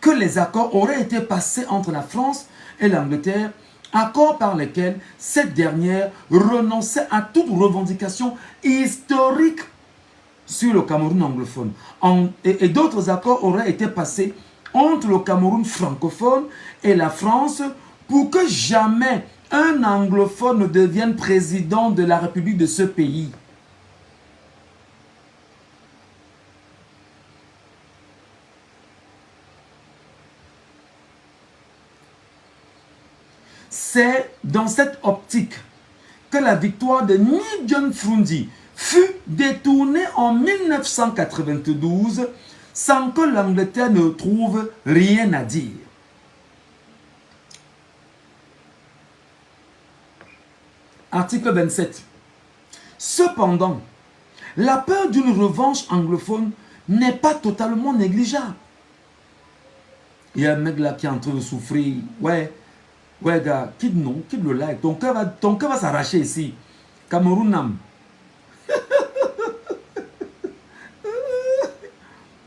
que les accords auraient été passés entre la France et l'Angleterre, accords par lesquels cette dernière renonçait à toute revendication historique sur le Cameroun anglophone. Et d'autres accords auraient été passés entre le Cameroun francophone et la France pour que jamais un anglophone ne devienne président de la République de ce pays. C'est dans cette optique que la victoire de Nyi John Frundi fut détournée en 1992 sans que l'Angleterre ne trouve rien à dire. Article 27. Cependant, la peur d'une revanche anglophone n'est pas totalement négligeable. Il y a un mec là qui est en train de souffrir. Ouais gars, quitte le like. Ton cœur va s'arracher ici. Cameroun Nam.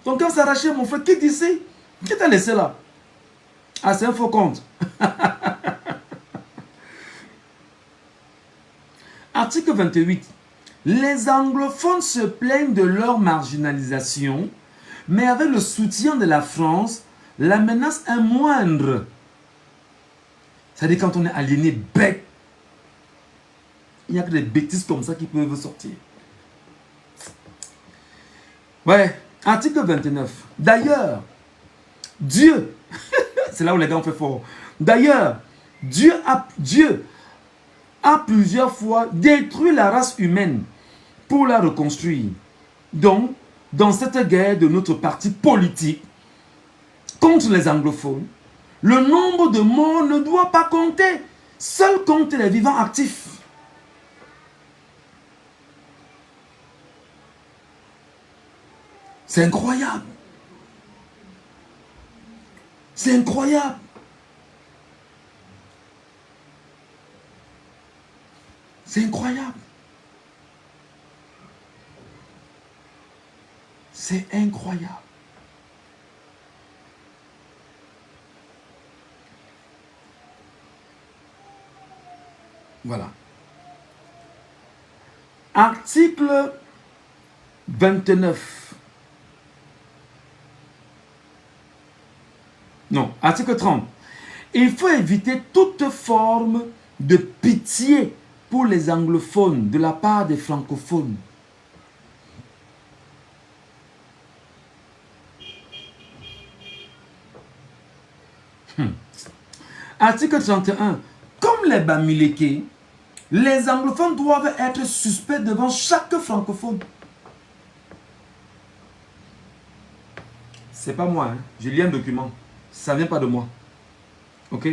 Ton cœur s'arracher mon frère. Quitte ici. Qui t'a laissé là? Ah, c'est un faux compte. Article 28. Les anglophones se plaignent de leur marginalisation, mais avec le soutien de la France, la menace est moindre. C'est-à-dire quand on est aliéné bête, il n'y a que des bêtises comme ça qui peuvent sortir. Ouais, article 29. D'ailleurs, Dieu, c'est là où les gars ont fait fort. D'ailleurs, Dieu a plusieurs fois détruit la race humaine pour la reconstruire. Donc, dans cette guerre de notre parti politique contre les anglophones, le nombre de morts ne doit pas compter. Seul compte les vivants actifs. C'est incroyable. C'est incroyable. C'est incroyable. C'est incroyable. Voilà. Article 29. Non, article 30. Il faut éviter toute forme de pitié pour les anglophones de la part des francophones. Article 31. Comme les Bamileke, les anglophones doivent être suspects devant chaque francophone. C'est pas moi, hein. J'ai lu un document. Ça vient pas de moi. Ok?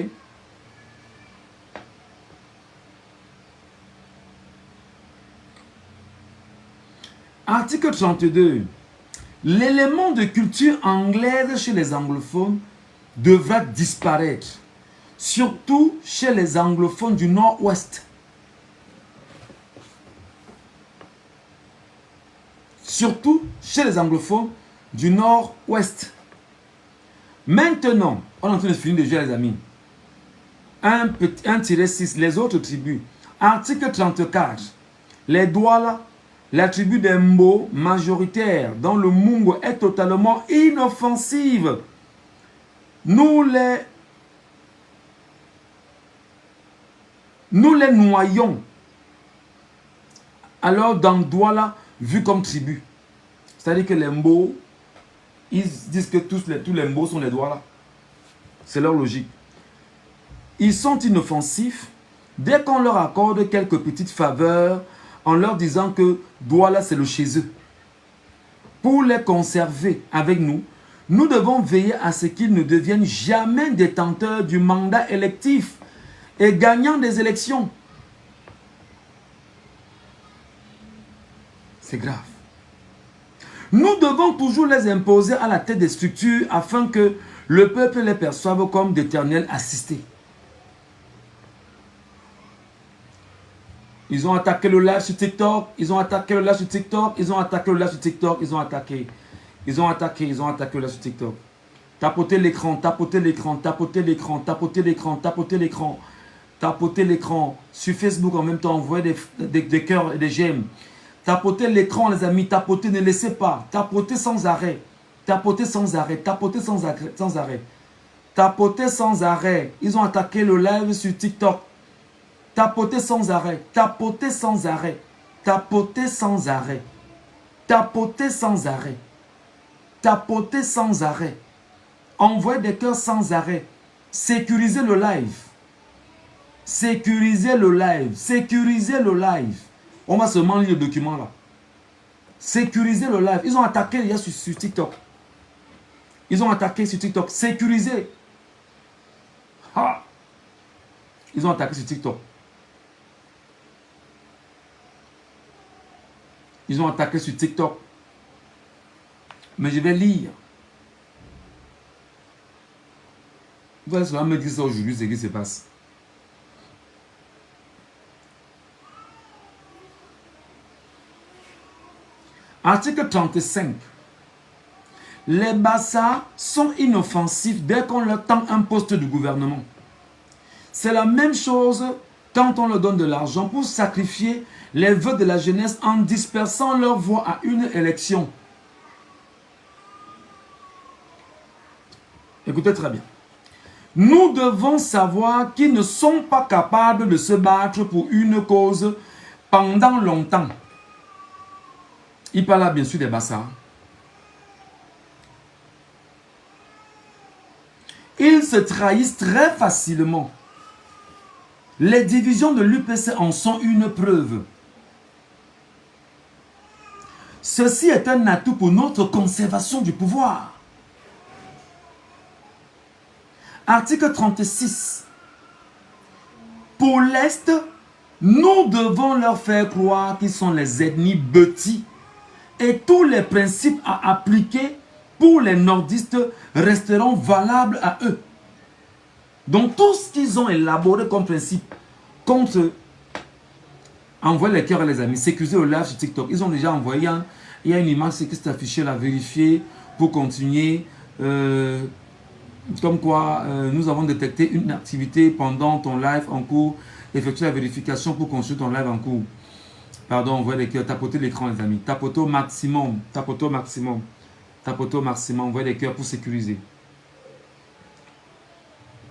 Article 32. L'élément de culture anglaise chez les anglophones devra disparaître, surtout chez les anglophones du Nord-Ouest. Surtout chez les anglophones du Nord-Ouest. Maintenant, on est en train de finir déjà les amis. 1-6, les autres tribus. Article 34. Les Douala, la tribu des Mbo majoritaire dans le Mungo est totalement inoffensive. Nous les noyons. Alors dans Douala, vu comme tribu. C'est-à-dire que les Mbo, ils disent que tous les Mbo sont les Douala. C'est leur logique. Ils sont inoffensifs dès qu'on leur accorde quelques petites faveurs en leur disant que Douala c'est le chez eux. Pour les conserver avec nous, Nous devons veiller à ce qu'ils ne deviennent jamais détenteurs du mandat électif et gagnants des élections. C'est grave. Nous devons toujours les imposer à la tête des structures afin que le peuple les perçoive comme d'éternels assistés. Ils ont attaqué le live sur TikTok, ils ont attaqué le live sur TikTok, ils ont attaqué le live sur TikTok, ils ont attaqué le live sur TikTok. Tapotez l'écran, tapotez l'écran, tapotez l'écran, tapotez l'écran, tapotez l'écran, tapotez l'écran. Sur Facebook en même temps, envoyez des cœurs et des j'aime. Tapotez l'écran les amis, tapotez, ne laissez pas. Tapotez sans arrêt, tapotez sans arrêt, tapotez sans arrêt. Tapotez sans arrêt. Ils ont attaqué le live sur TikTok. Tapotez sans arrêt, tapotez sans arrêt, tapotez sans arrêt, tapotez sans arrêt, tapotez sans arrêt, envoyez des cœurs sans arrêt, sécurisez le live, sécurisez le live, sécurisez le live. On va seulement lire le document là. Sécurisez le live. Ils ont attaqué il y a sur TikTok. Ils ont attaqué sur TikTok. Sécurisez. Ah. Ils ont attaqué sur TikTok. Ils ont attaqué sur TikTok. Mais je vais lire. Vous allez seulement me dire ça aujourd'hui, ce qui se passe. Article 35. Les Bassa sont inoffensifs dès qu'on leur tend un poste de gouvernement. C'est la même chose quand on leur donne de l'argent pour sacrifier les vœux de la jeunesse en dispersant leur voix à une élection. Écoutez très bien. Nous devons savoir qu'ils ne sont pas capables de se battre pour une cause pendant longtemps. Il parle là bien sûr des Bassa. Ils se trahissent très facilement. Les divisions de l'UPC en sont une preuve. Ceci est un atout pour notre conservation du pouvoir. Article 36. Pour l'Est, nous devons leur faire croire qu'ils sont les ethnies bâties et tous les principes à appliquer pour les nordistes resteront valables à eux. Donc tout ce qu'ils ont élaboré comme principe contre envoyer les cœurs à les amis, sécuriser le live sur TikTok. Ils ont déjà envoyé, il y a une image qui s'est affichée, la vérifier pour continuer. Comme quoi, nous avons détecté une activité pendant ton live en cours. Effectuer la vérification pour construire ton live en cours. Pardon, envoyer les cœurs, tapoter l'écran les amis. Tapoter au maximum, tapoter au maximum. Tapoter au maximum, envoyer les cœurs pour sécuriser.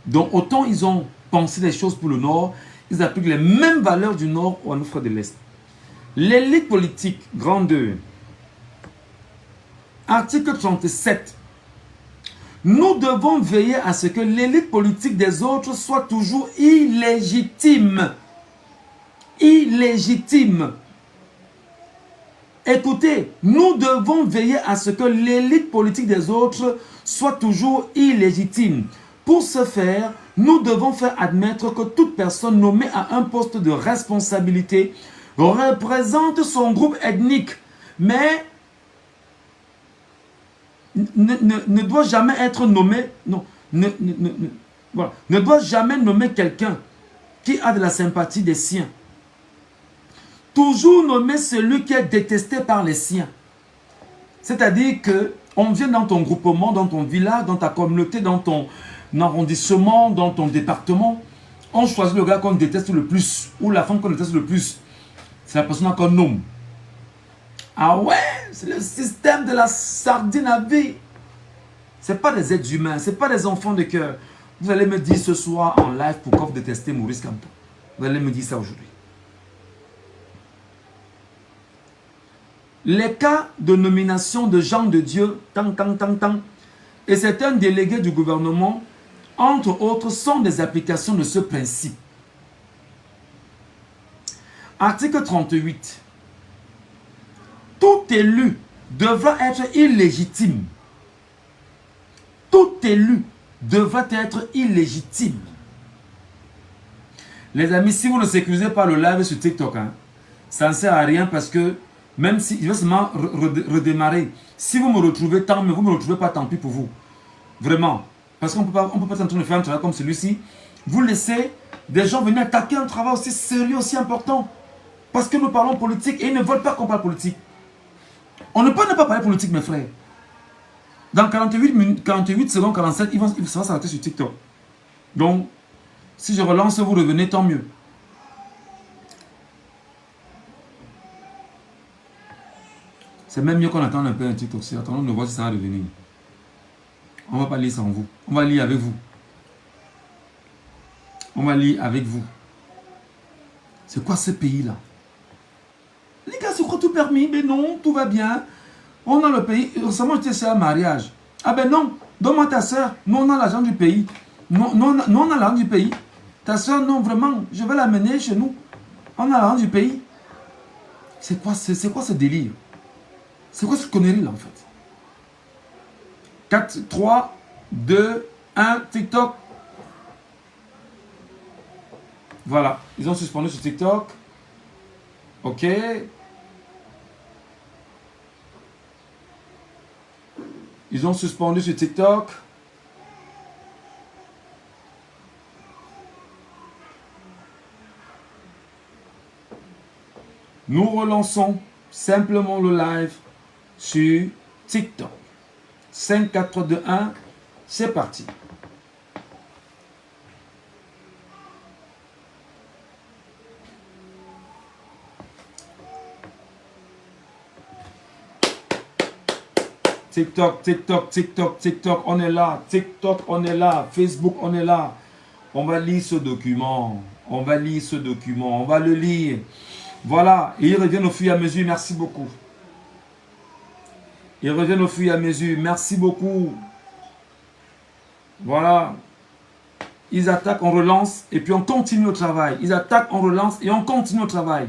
Donc autant ils ont pensé des choses pour le Nord, ils appliquent les mêmes valeurs du Nord aux nos frères de l'Est. L'élite politique, grand 2. Article 37. Nous devons veiller à ce que l'élite politique des autres soit toujours illégitime. Illégitime. Écoutez, nous devons veiller à ce que l'élite politique des autres soit toujours illégitime. Pour ce faire, nous devons faire admettre que toute personne nommée à un poste de responsabilité représente son groupe ethnique, mais ne doit jamais être nommé, non, voilà, ne doit jamais nommer quelqu'un qui a de la sympathie des siens. Toujours nommer celui qui est détesté par les siens. C'est-à-dire que on vient dans ton groupement, dans ton village, dans ta communauté, dans ton arrondissement, dans ton département, on choisit le gars qu'on déteste le plus, ou la femme qu'on déteste le plus. C'est la personne qu'on nomme. Ah ouais, c'est le système de la sardine à vie. Ce n'est pas des êtres humains, ce n'est pas des enfants de cœur. Vous allez me dire ce soir en live pourquoi vous détestez Maurice Kamto. Vous allez me dire ça aujourd'hui. Les cas de nomination de gens de Dieu, et certains délégués du gouvernement, entre autres, sont des applications de ce principe. Article 38. Tout élu devra être illégitime. Tout élu devrait être illégitime. Les amis, si vous ne sécurisez pas le live sur TikTok, hein, ça ne sert à rien parce que même si il va seulement redémarrer. Si vous me retrouvez, tant mieux. Vous ne me retrouvez pas, tant pis pour vous. Vraiment. Parce qu'on ne peut pas être en train de faire un travail comme celui-ci. Vous laissez des gens venir attaquer un travail aussi sérieux, aussi important. Parce que nous parlons politique et ils ne veulent pas qu'on parle politique. On ne peut ne pas parler politique, mes frères. Dans 48 secondes, 47, ça va s'arrêter sur TikTok. Donc, si je relance, vous revenez, tant mieux. C'est même mieux qu'on attende un peu un TikTok. Attendons de voir si ça va revenir. On ne va pas lire sans vous. On va lire avec vous. On va lire avec vous. C'est quoi ce pays-là? Les gars se croient tout permis. Mais non, tout va bien. On a le pays. Récemment, j'étais sur un mariage. Ah ben non, donne-moi ta soeur. Nous, on a l'argent du pays. Nous, on a l'argent du pays. Ta soeur, non, vraiment, je vais l'amener chez nous. On a l'argent du pays. C'est quoi ce délire? C'est quoi cette connerie là en fait? 4, 3, 2, 1, TikTok. Voilà, ils ont suspendu sur TikTok. Ok. Ils ont suspendu sur TikTok. Nous relançons simplement le live sur TikTok. 5, 4, 3, 2, 1, c'est parti. TikTok, TikTok, TikTok, TikTok, on est là. TikTok, on est là. Facebook, on est là. On va lire ce document. On va lire ce document. On va le lire. Voilà. Et ils reviennent au fur et à mesure. Merci beaucoup. Ils reviennent au fur et à mesure. Merci beaucoup. Voilà. Ils attaquent, on relance et puis on continue le travail. Ils attaquent, on relance et on continue le travail.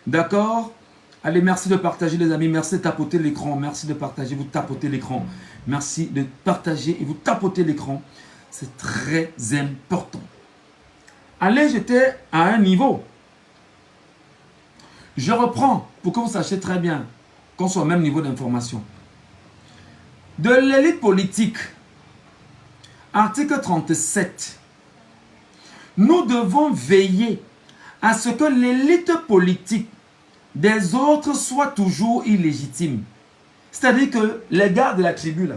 D'accord? Allez, merci de partager les amis. Merci de tapoter l'écran. Merci de partager, vous tapotez l'écran. Merci de partager et vous tapotez l'écran. C'est très important. Allez, j'étais à un niveau. Je reprends pour que vous sachiez très bien qu'on soit au même niveau d'information. De l'élite politique, article 37. Nous devons veiller à ce que l'élite politique des autres soit toujours illégitime. C'est-à-dire que les gars de la tribu là,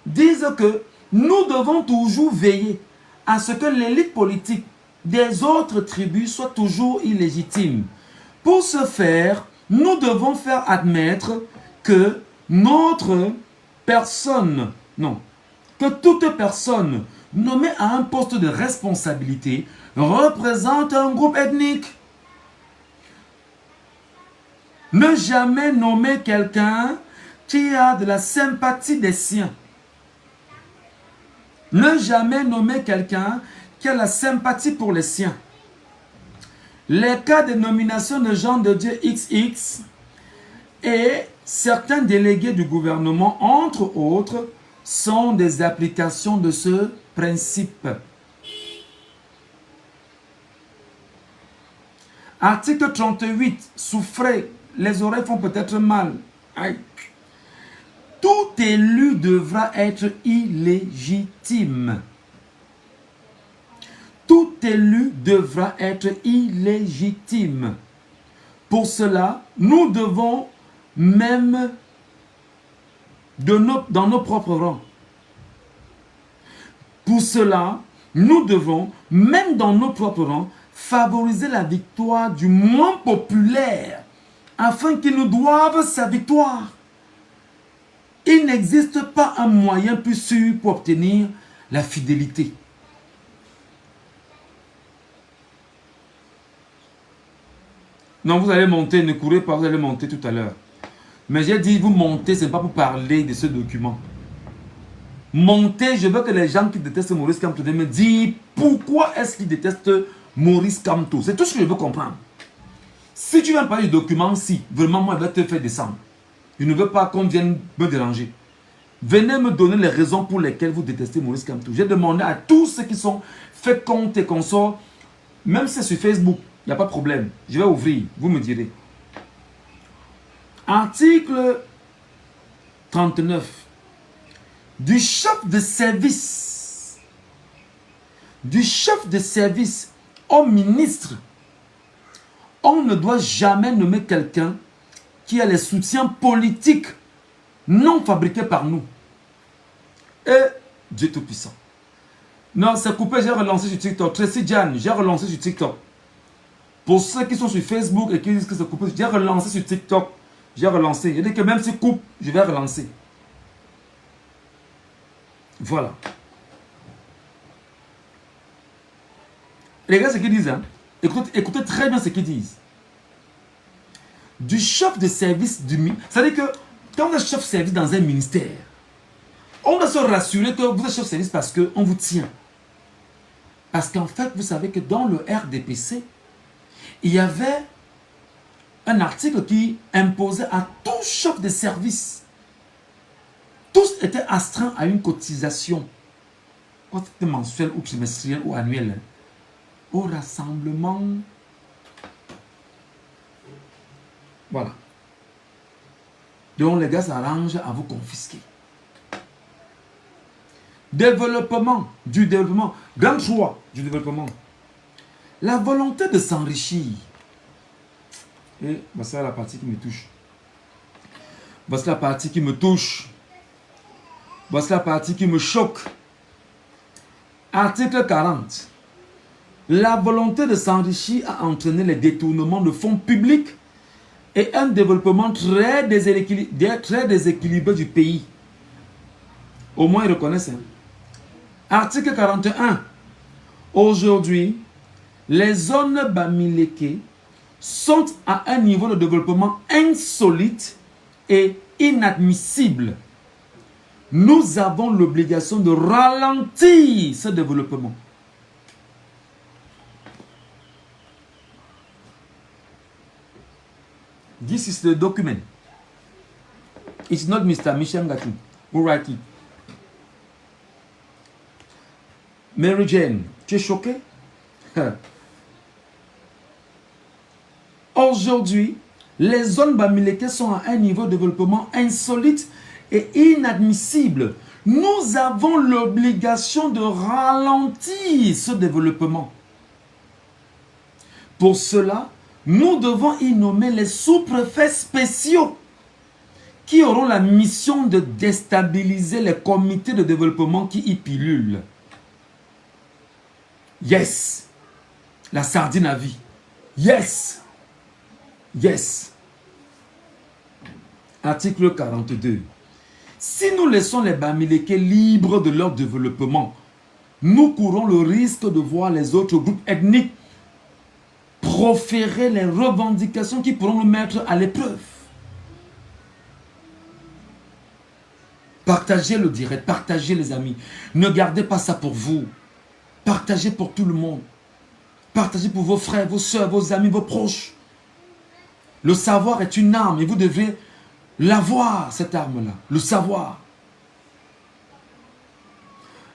disent que nous devons toujours veiller à ce que l'élite politique des autres tribus soit toujours illégitime. Pour ce faire, nous devons faire admettre que notre personne, non, que toute personne nommée à un poste de responsabilité représente un groupe ethnique. Ne jamais nommer quelqu'un qui a de la sympathie des siens. Ne jamais nommer quelqu'un qui a la sympathie pour les siens. Les cas de nomination de gens de Dieu XX et certains délégués du gouvernement, entre autres, sont des applications de ce principe. Article 38, souffrez, les oreilles font peut-être mal. Aïe. Tout élu devra être illégitime. Tout élu devra être illégitime. Pour cela, nous devons même dans nos propres rangs. Pour cela, nous devons, même dans nos propres rangs, favoriser la victoire du moins populaire afin qu'il nous doive sa victoire. Il n'existe pas un moyen plus sûr pour obtenir la fidélité. Non, vous allez monter, ne courez pas, vous allez monter tout à l'heure. Mais j'ai dit, vous montez, ce n'est pas pour parler de ce document. Montez, je veux que les gens qui détestent Maurice Kamto me disent pourquoi est-ce qu'ils détestent Maurice Kamto. C'est tout ce que je veux comprendre. Si tu viens parler du document, si, vraiment, moi, je vais te faire descendre. Je ne veux pas qu'on vienne me déranger. Venez me donner les raisons pour lesquelles vous détestez Maurice Kamto. J'ai demandé à tous ceux qui sont faits compte et consorts, même si c'est sur Facebook, il n'y a pas de problème. Je vais ouvrir, vous me direz. Article 39. Du chef de service au ministre, on ne doit jamais nommer quelqu'un qui a les soutiens politiques non fabriqués par nous. Et Dieu Tout-Puissant. Non, c'est coupé, j'ai relancé sur TikTok. Tracy Jan, j'ai relancé sur TikTok. Pour ceux qui sont sur Facebook et qui disent que c'est coupé, j'ai relancé sur TikTok. J'ai relancé. Il dit que même si coupe, je vais relancer. Voilà. Regardez ce qu'ils disent. Hein. Écoutez très bien ce qu'ils disent. Du chef de service du ministère. C'est-à-dire que quand vous êtes chef de service dans un ministère, on doit se rassurer que vous êtes chef de service parce qu'on vous tient. Parce qu'en fait, vous savez que dans le RDPC, il y avait un article qui imposait à tout chef de service. Tous étaient astreints à une cotisation. Quand c'était mensuel ou trimestriel ou annuel. Au rassemblement. Voilà. Donc les gars s'arrangent à vous confisquer. Développement du développement. Grand choix du développement. La volonté de s'enrichir. Et voici la partie qui me touche. Voici la partie qui me touche. Voici la partie qui me choque. Article 40. La volonté de s'enrichir a entraîné les détournements de fonds publics et un développement très déséquilibré du pays. Au moins, ils reconnaissent. Hein. Article 41. Aujourd'hui, les zones Bamileke sont à un niveau de développement insolite et inadmissible. Nous avons l'obligation de ralentir ce développement. This is the document. It's not Mr. Michel Ngatu who write it. Mary Jane, tu es choqué? Aujourd'hui, les zones Bamileke sont à un niveau de développement insolite et inadmissible. Nous avons l'obligation de ralentir ce développement. Pour cela, nous devons y nommer les sous-préfets spéciaux qui auront la mission de déstabiliser les comités de développement qui y pilulent. Yes. La sardine à vie. Yes. Yes. Article 42. Si nous laissons les Bamileke libres de leur développement, nous courons le risque de voir les autres groupes ethniques proférer les revendications qui pourront nous mettre à l'épreuve. Partagez le direct, partagez les amis. Ne gardez pas ça pour vous. Partagez pour tout le monde. Partagez pour vos frères, vos soeurs, vos amis, vos proches. Le savoir est une arme et vous devez l'avoir, cette arme-là. Le savoir.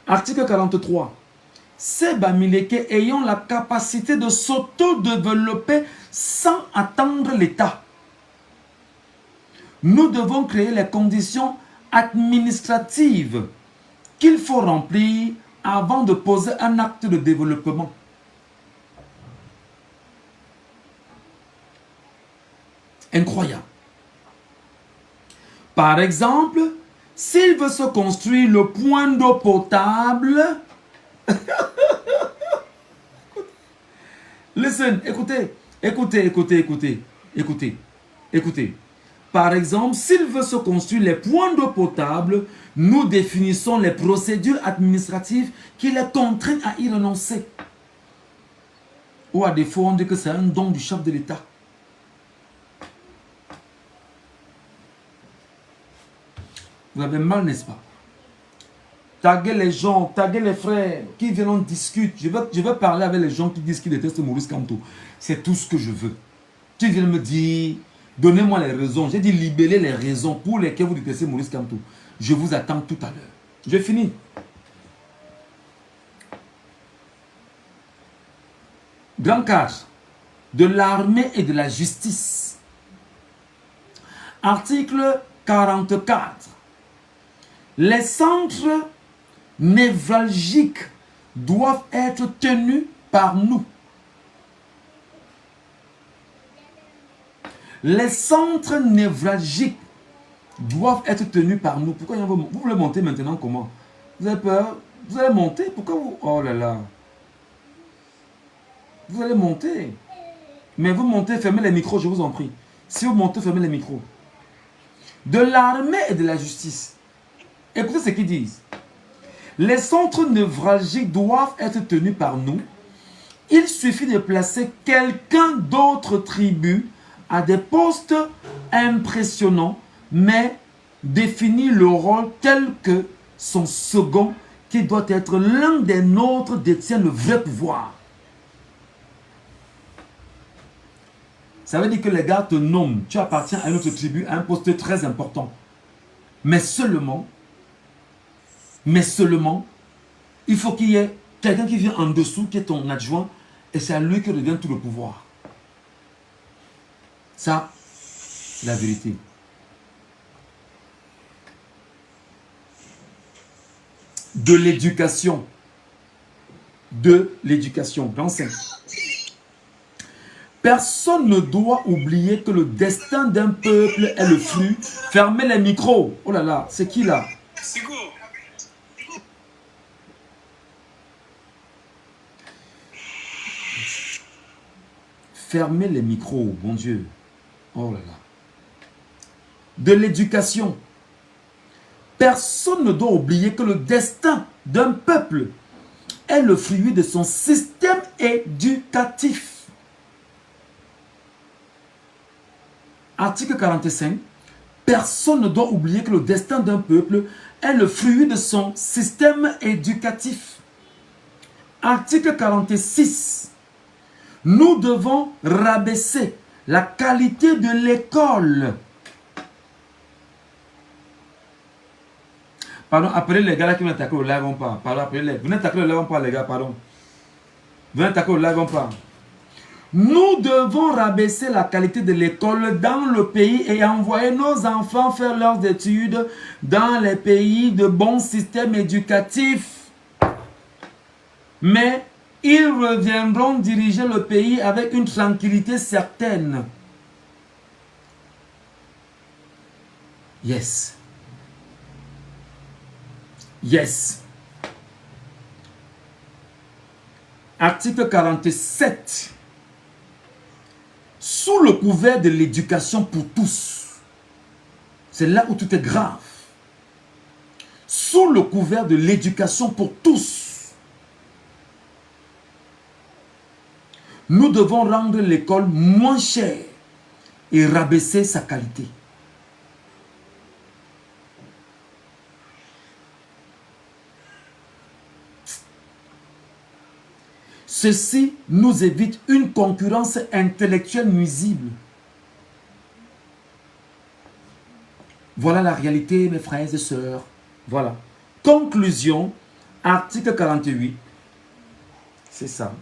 Article 43. Ces Bamileke ayant la capacité de s'auto-développer sans attendre l'État. Nous devons créer les conditions administratives qu'il faut remplir avant de poser un acte de développement. Incroyable. Par exemple, s'il veut se construire le point d'eau potable, listen, écoutez. Par exemple, s'il veut se construire les points d'eau potable, nous définissons les procédures administratives qui les contraignent à y renoncer. Ou à défaut, on dit que c'est un don du chef de l'État. Vous avez mal, n'est-ce pas? Taguez les gens, taguez les frères qui viennent en discuter. Je vais parler avec les gens qui disent qu'ils détestent Maurice Kamto. C'est tout ce que je veux. Qui viennent me dire, donnez-moi les raisons. J'ai dit libérer les raisons pour lesquelles vous détestez Maurice Kamto. Je vous attends tout à l'heure. Je finis. Grand cadre de l'armée et de la justice. Article 44. Les centres névralgiques doivent être tenus par nous. Les centres névralgiques doivent être tenus par nous. Pourquoi vous voulez monter maintenant comment? Vous avez peur? Vous allez monter? Pourquoi vous... Oh là là. Vous allez monter. Mais vous montez, fermez les micros, je vous en prie. Si vous montez, fermez les micros. De l'armée et de la justice. Écoutez ce qu'ils disent. Les centres névralgiques doivent être tenus par nous. Il suffit de placer quelqu'un d'autre tribu à des postes impressionnants, mais définir le rôle tel que son second, qui doit être l'un des nôtres, détient le vrai pouvoir. Ça veut dire que les gars te nomment, tu appartiens à une autre tribu, à un poste très important. Mais seulement, il faut qu'il y ait quelqu'un qui vient en dessous, qui est ton adjoint, et c'est à lui que revient tout le pouvoir. Ça, c'est la vérité. De l'éducation. De l'éducation. Dans 5. Personne ne doit oublier que le destin d'un peuple est le fruit. Fermez les micros. Oh là là, c'est qui là? Fermez les micros, bon Dieu. Oh là là. De l'éducation. Personne ne doit oublier que le destin d'un peuple est le fruit de son système éducatif. Article 45. Personne ne doit oublier que le destin d'un peuple est le fruit de son système éducatif. Article 46. Nous devons rabaisser la qualité de l'école. Pardon, appelez les gars là qui viennent attaquer au live, on part. Pardon, appelez-les. Venez attaquer au live, on part, les gars, pardon. Venez attaquer au live, on part. Nous devons rabaisser la qualité de l'école dans le pays et envoyer nos enfants faire leurs études dans les pays de bons systèmes éducatifs. Mais ils reviendront diriger le pays avec une tranquillité certaine. Yes. Yes. Article 47. Sous le couvert de l'éducation pour tous. C'est là où tout est grave. Sous le couvert de l'éducation pour tous. Nous devons rendre l'école moins chère et rabaisser sa qualité. Ceci nous évite une concurrence intellectuelle nuisible. Voilà la réalité, mes frères et sœurs. Voilà. Conclusion, article 48. C'est ça.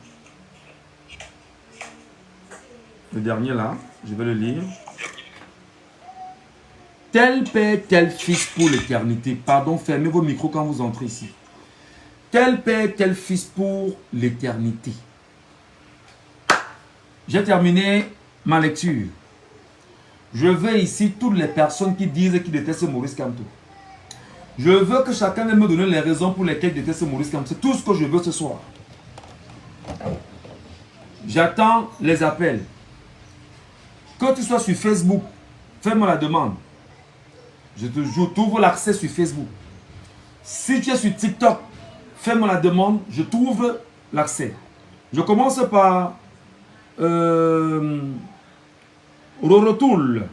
Le dernier là, je vais le lire. Tel père, tel fils pour l'éternité. Pardon, fermez vos micros quand vous entrez ici. Tel père, tel fils pour l'éternité. J'ai terminé ma lecture. Je veux ici toutes les personnes qui disent qu'ils détestent Maurice Kamto. Je veux que chacun me donne les raisons pour lesquelles il déteste Maurice Kamto. C'est tout ce que je veux ce soir. J'attends les appels. Que tu sois sur Facebook, fais-moi la demande. Je t'ouvre l'accès sur Facebook. Si tu es sur TikTok, fais-moi la demande, je t'ouvre l'accès. Je commence par Rorotoul.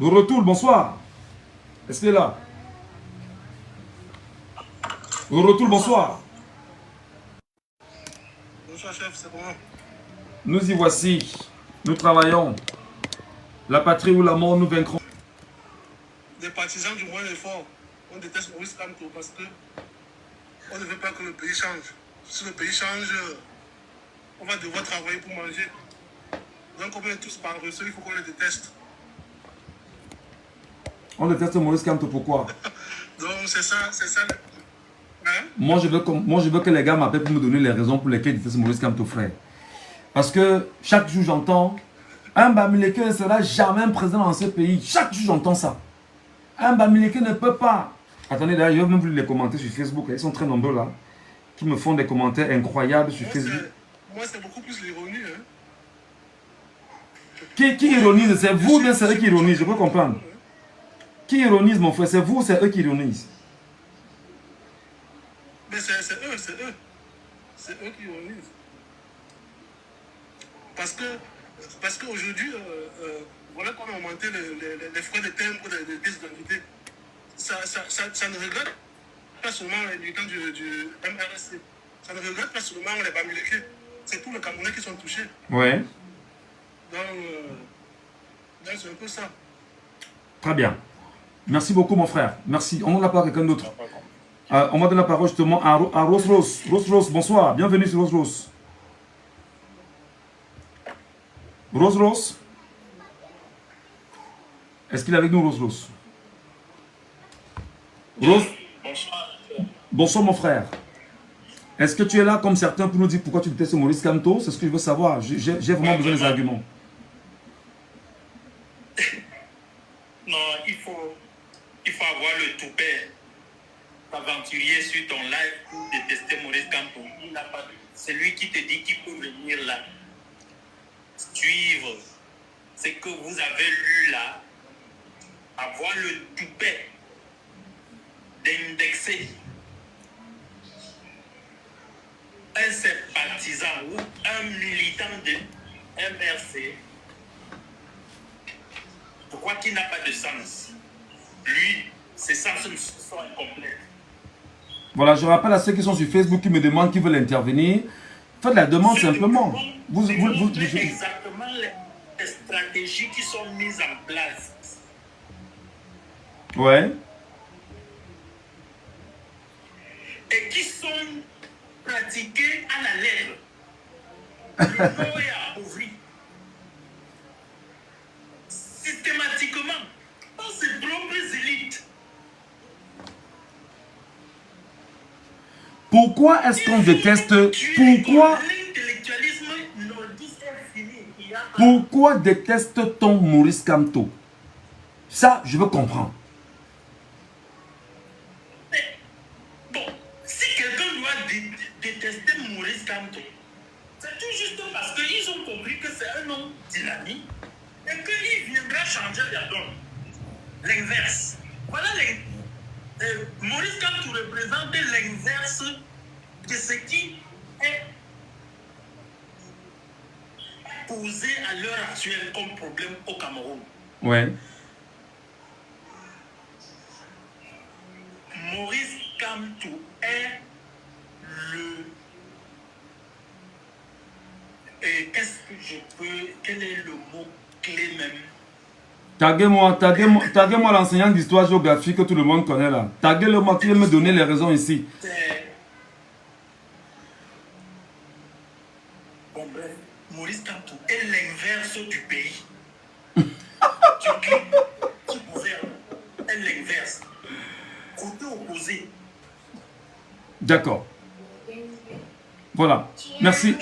Rorotoul, bonsoir. Est-ce qu'il est là? Rorotoul, bonsoir. Bonsoir chef, c'est bon. Nous y voici. Nous travaillons. La patrie ou la mort, nous vaincrons. Des partisans du moyen effort. On déteste Maurice Kamto parce que on ne veut pas que le pays change. Si le pays change, on va devoir travailler pour manger. Donc, comme on est tous paresseux, il faut qu'on le déteste. On déteste Maurice Kamto, pourquoi? Donc, c'est ça. Hein? Moi, je veux que les gars m'appellent pour me donner les raisons pour lesquelles ils détestent Maurice Kamto, frère. Parce que chaque jour, j'entends un Bamileke ne sera jamais président dans ce pays. Chaque jour, j'entends ça. Un Bamileke ne peut pas. Attendez, d'ailleurs, je vais même vous les commenter sur Facebook. Ils sont très nombreux là, qui me font des commentaires incroyables sur Facebook. Moi, c'est beaucoup plus l'ironie. Hein? Qui ironise? C'est vous ou bien c'est eux qui ironisent? Je peux comprendre. Qui ironise, mon frère? C'est vous ou c'est eux qui ironisent? Mais c'est eux. C'est eux qui ironisent. Parce qu'aujourd'hui, voilà qu'on a augmenté les frais de timbre des pièces d'identité. Ça ne regarde pas seulement les militants du MRSC. Ça ne regarde pas seulement les Bamileke. C'est tous les Camerounais qui sont touchés. Ouais. Donc c'est un peu ça. Très bien. Merci beaucoup, mon frère. Merci. On donne la parole à quelqu'un d'autre. On va donner la parole justement à Rose Rose. Rose Rose, bonsoir. Bienvenue sur Rose Rose. Rose Rose. Est-ce qu'il est avec nous, Rose Rose? Rose. Bonsoir. Bonsoir, mon frère. Est-ce que tu es là comme certains pour nous dire pourquoi tu détestes Maurice Kamto? C'est ce que je veux savoir. J'ai vraiment besoin des arguments. Non, il faut avoir le toupet aventurier sur ton live pour détester Maurice Kamto. Il n'a pas de... C'est lui qui te dit qu'il peut venir là, suivre ce que vous avez lu là, avoir le toupet d'indexer un sympathisant ou un militant de MRC. Pourquoi qu'il n'a pas de sens? Lui, ses sens sont incomplets. Voilà, je rappelle à ceux qui sont sur Facebook qui me demandent, qui veulent intervenir. Faites la demande simplement. Vous exactement les stratégies qui sont mises en place. Ouais. Et qui sont pratiquées à la lèvre. Le mot est appauvri. Systématiquement, par ses propres élites. Pourquoi est-ce qu'on déteste... Pourquoi déteste-t-on Maurice Kamto? Ça, je veux comprendre. Bon, si quelqu'un doit détester Maurice Kamto, c'est tout juste parce qu'ils ont compris que c'est un homme dynamique et qu'il viendra changer la donne. L'inverse. Voilà Maurice Kamto représente l'inverse de ce qui est posé à l'heure actuelle comme problème au Cameroun. Ouais. Maurice Kamto est qu'est-ce que je peux... Quel est le mot clé même? Taguez-moi l'enseignant d'histoire géographique que tout le monde connaît là. Taguez-le-moi qui veut me donner les raisons ici. Bon bref, Maurice Kamto est l'inverse du pays. Qui gouverne est l'inverse. Côté opposé. D'accord. Voilà. Merci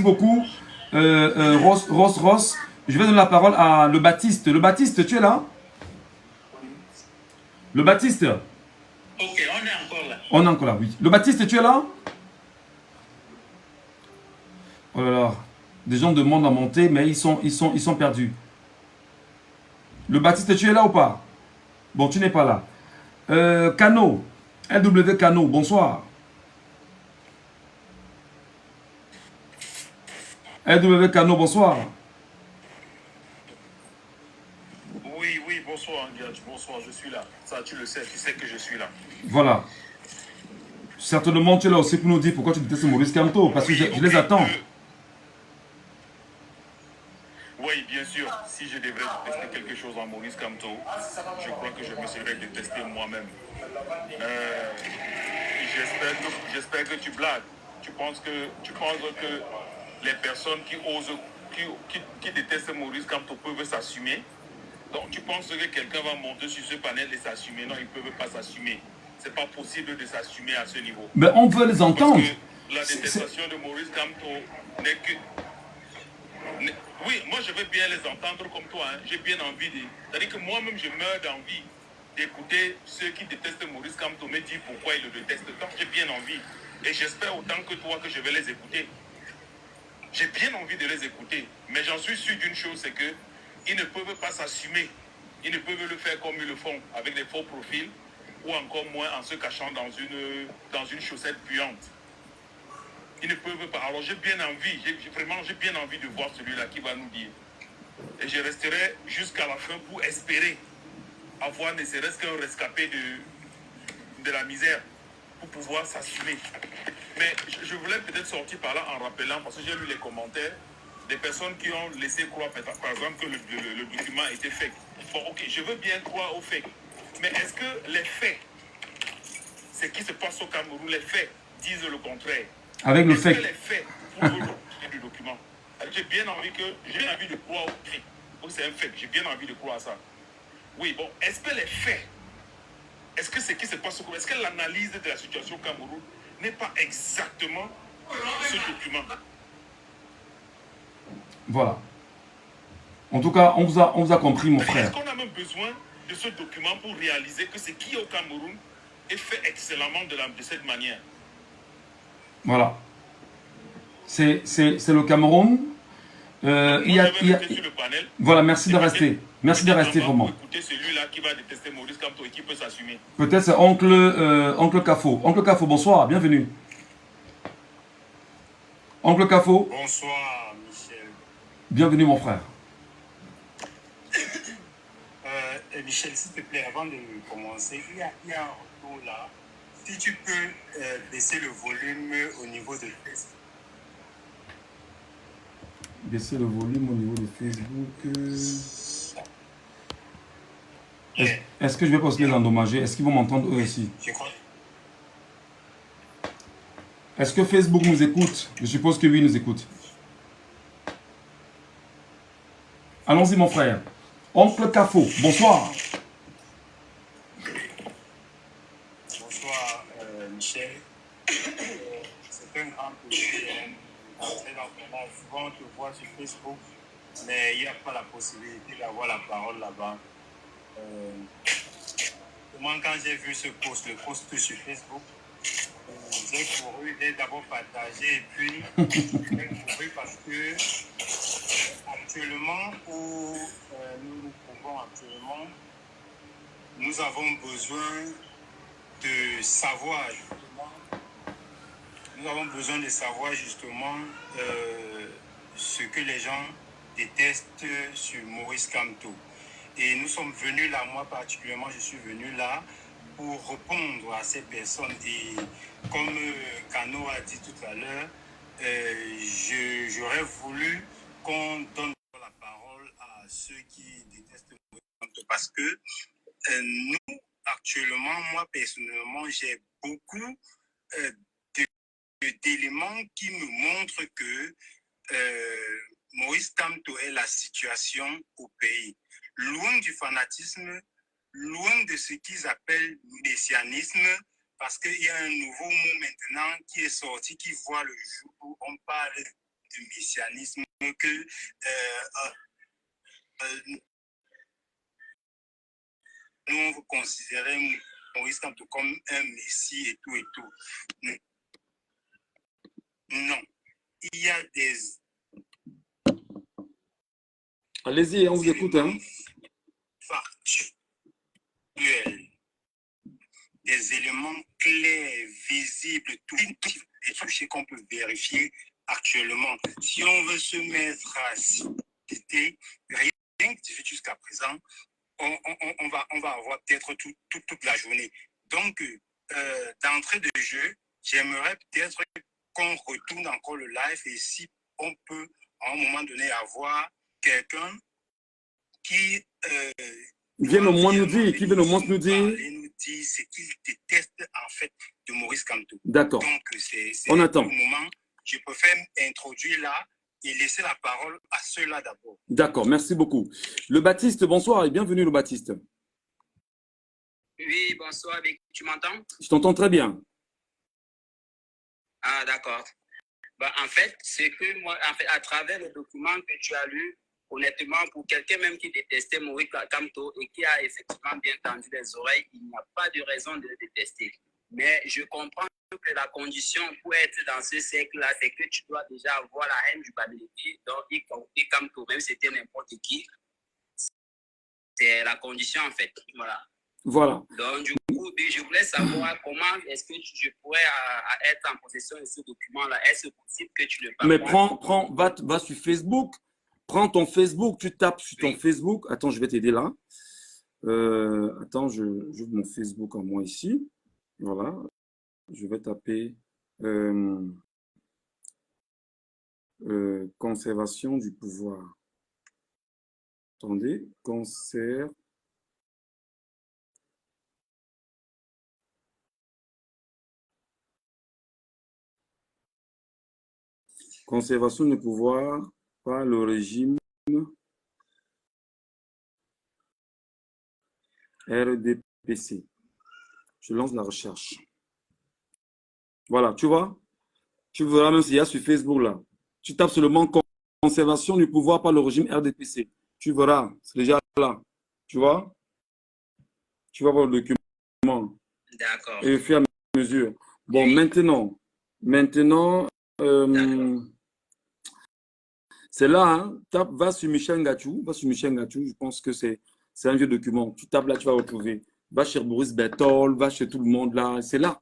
beaucoup. Ross. Je vais donner la parole à Le Baptiste. Le Baptiste, tu es là? Le Baptiste. Ok, on est encore là. On est encore là, oui. Le Baptiste, tu es là? Oh là là. Des gens demandent à monter, mais ils sont perdus. Le Baptiste, tu es là ou pas? Bon, tu n'es pas là. Cano. LW Cano, bonsoir. LW Cano, bonsoir. Oui, bonsoir, Ndiadj. Bonsoir, je suis là. Ça, tu le sais, tu sais que je suis là. Voilà. Certainement, tu es là aussi pour nous dire pourquoi tu détestes Maurice Kamto, parce que je les attends. Oui, bien sûr. Si je devrais tester quelque chose en Maurice Kamto, je crois que je me serais détesté moi-même. J'espère que tu blagues. Tu penses que les personnes qui osent, qui détestent Maurice Kamto peuvent s'assumer? Donc tu penses que quelqu'un va monter sur ce panel et s'assumer? Non, ils ne peuvent pas s'assumer. C'est pas possible de s'assumer à ce niveau. Mais on veut les entendre. Parce que la détestation de Maurice Kamto n'est que... Oui, moi je veux bien les entendre comme toi. Hein. J'ai bien envie de... C'est-à-dire que moi-même je meurs d'envie d'écouter ceux qui détestent Maurice Kamto me dire pourquoi ils le détestent. Donc j'ai bien envie. Et j'espère autant que toi que je vais les écouter. J'ai bien envie de les écouter. Mais j'en suis sûr d'une chose, c'est que ils ne peuvent pas s'assumer. Ils ne peuvent le faire comme ils le font, avec des faux profils, ou encore moins en se cachant dans une chaussette puante. Ils ne peuvent pas. Alors j'ai bien envie, j'ai bien envie de voir celui-là qui va nous dire. Et je resterai jusqu'à la fin pour espérer avoir ne serait-ce qu'un rescapé de la misère pour pouvoir s'assumer. Mais je voulais peut-être sortir par là en rappelant, parce que j'ai lu les commentaires, des personnes qui ont laissé croire, par exemple, que le document était fake. Bon, ok, je veux bien croire aux fake. Mais est-ce que les faits, ce qui se passe au Cameroun, les faits disent le contraire? Avec le fake. Est-ce que les faits prouvent du document? J'ai bien envie de croire aux faits. Oh, c'est un fait, j'ai bien envie de croire à ça. Oui, bon, est-ce que les faits, est-ce que ce qui se passe au Cameroun, est-ce que l'analyse de la situation au Cameroun n'est pas exactement ce document? Voilà. En tout cas, on vous a compris, mon frère. Est-ce qu'on a même besoin de ce document pour réaliser que ce qui est au Cameroun est fait excellemment de cette manière? Voilà. C'est le Cameroun. Voilà, merci de rester. Merci de rester vraiment. Celui-là qui va détester Maurice Kamto et qui peut s'assumer. Peut-être c'est Oncle Kafo. Oncle Kafo, bonsoir, bienvenue. Oncle Kafo. Bonsoir, Michel. Bienvenue, mon frère. Michel, s'il te plaît, avant de commencer, il y a un retour là. Si tu peux baisser le volume au niveau de Facebook. Baisser le volume au niveau de Facebook. Est-ce que je vais pas les endommager? Est-ce qu'ils vont m'entendre eux aussi? Je crois. Est-ce que Facebook nous écoute? Je suppose que oui, nous écoute. Allons-y, mon frère. Oncle Kafo, bonsoir. Bonsoir, Michel. C'est un grand plaisir. Souvent, on te voit sur Facebook, mais il n'y a pas la possibilité d'avoir la parole là-bas. Moi, quand j'ai vu ce post, le post sur Facebook, j'ai couru, j'ai d'abord partagé et puis j'ai couru parce que actuellement, où nous nous trouvons actuellement, nous avons besoin de savoir justement, ce que les gens détestent sur Maurice Kamto. Et nous sommes venus là, moi particulièrement, je suis venu là pour répondre à ces personnes. Et comme Kano a dit tout à l'heure, j'aurais voulu qu'on donne la parole à ceux qui détestent Maurice Kamto. Parce que nous, actuellement, moi personnellement, j'ai beaucoup d'éléments qui me montrent que Maurice Kamto est la situation au pays. Loin du fanatisme, loin de ce qu'ils appellent messianisme, parce qu'il y a un nouveau mot maintenant qui est sorti, qui voit le jour où on parle de messianisme, que nous on considérait Maurice Kamto comme un messie et tout et tout. Non, il y a des... Allez-y, on vous écoute. Hein. Factuels, des éléments clairs, visibles, tout et touchés qu'on peut vérifier actuellement. Si on veut se mettre à citer rien que jusqu'à présent, on va avoir peut-être toute la journée. Donc, d'entrée de jeu, j'aimerais peut-être qu'on retourne encore le live et si on peut, à un moment donné, avoir quelqu'un qui viennent au moins nous dire, qui viennent au moins nous dire. Nous dit ce qu'il déteste en fait de Maurice Kamto. D'accord. Donc, c'est on attend. Le moment, je préfère introduire là et laisser la parole à ceux-là d'abord. D'accord, merci beaucoup. Le Baptiste, bonsoir et bienvenue le Baptiste. Oui, bonsoir, tu m'entends? Je t'entends très bien. Ah, d'accord. Bah, en fait, c'est que moi, en fait, à travers le document que tu as lu, honnêtement, pour quelqu'un même qui détestait Maurice Kamto et qui a effectivement bien tendu les oreilles, il n'y a pas de raison de le détester. Mais je comprends que la condition pour être dans ce cercle-là, c'est que tu dois déjà avoir la haine du Babilité, donc y Kamto, même si c'était n'importe qui. C'est la condition, en fait. Voilà. Voilà. Donc, du coup, je voulais savoir comment est-ce que je pourrais être en possession de ce document-là. Est-ce possible que tu le partages? Mais va sur Facebook. Prends ton Facebook, tu tapes sur ton Oui. Facebook. Attends, je vais t'aider là. Attends, j'ouvre mon Facebook en moi ici. Voilà. Je vais taper conservation du pouvoir. Attendez, conservation du pouvoir par le régime RDPC. Je lance la recherche. Voilà, tu vois? Tu verras même s'il y a sur Facebook là. Tu tapes seulement conservation du pouvoir par le régime RDPC. Tu verras, c'est déjà là. Tu vois? Tu vas voir le document. D'accord. Et au fur et à mesure. Bon, Oui. maintenant, c'est là, hein. Va sur Michel Ngachou. Je pense que c'est un vieux document. Tu tapes là, tu vas retrouver. Va chez Boris Bertol, va chez tout le monde là. C'est là.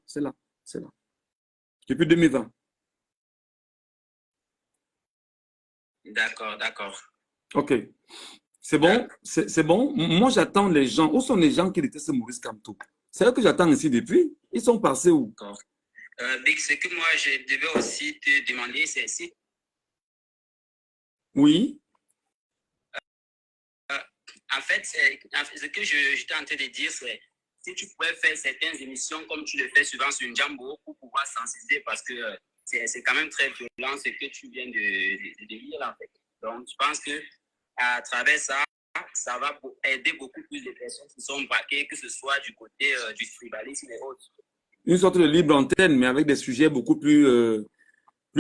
Depuis 2020. D'accord. Ok. C'est bon? C'est bon? Moi, j'attends les gens. Où sont les gens qui détestent Maurice Kamto? C'est eux que j'attends ici depuis. Ils sont passés où? D'accord. Big, ce que moi, je devais aussi te demander, c'est si... Oui. En fait, ce que j'étais en train de dire, c'est si tu pouvais faire certaines émissions comme tu le fais souvent sur Njambo pour pouvoir sensibiliser parce que c'est quand même très violent ce que tu viens de lire en fait. Donc, je pense que à travers ça, ça va aider beaucoup plus de personnes qui sont braquées, que ce soit du côté du tribalisme et autres. Une sorte de libre antenne, mais avec des sujets beaucoup plus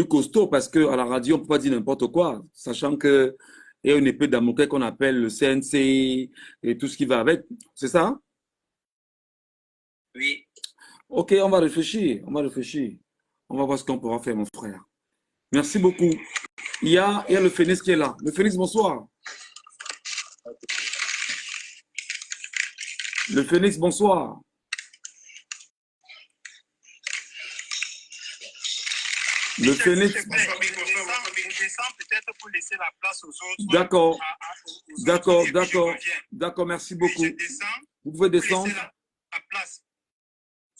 costauds parce qu'à la radio, on ne peut pas dire n'importe quoi, sachant qu'il y a une épée de Damoclès qu'on appelle le CNC et tout ce qui va avec. C'est ça? Oui. Ok, on va réfléchir. On va voir ce qu'on pourra faire, mon frère. Merci beaucoup. Il y a le Phénix qui est là. Le Phénix, bonsoir. Le Phénix, bonsoir. Le Phénix. Je descends peut-être pour laisser la place aux autres. D'accord, merci beaucoup. Je descends. Vous pouvez descendre. La place.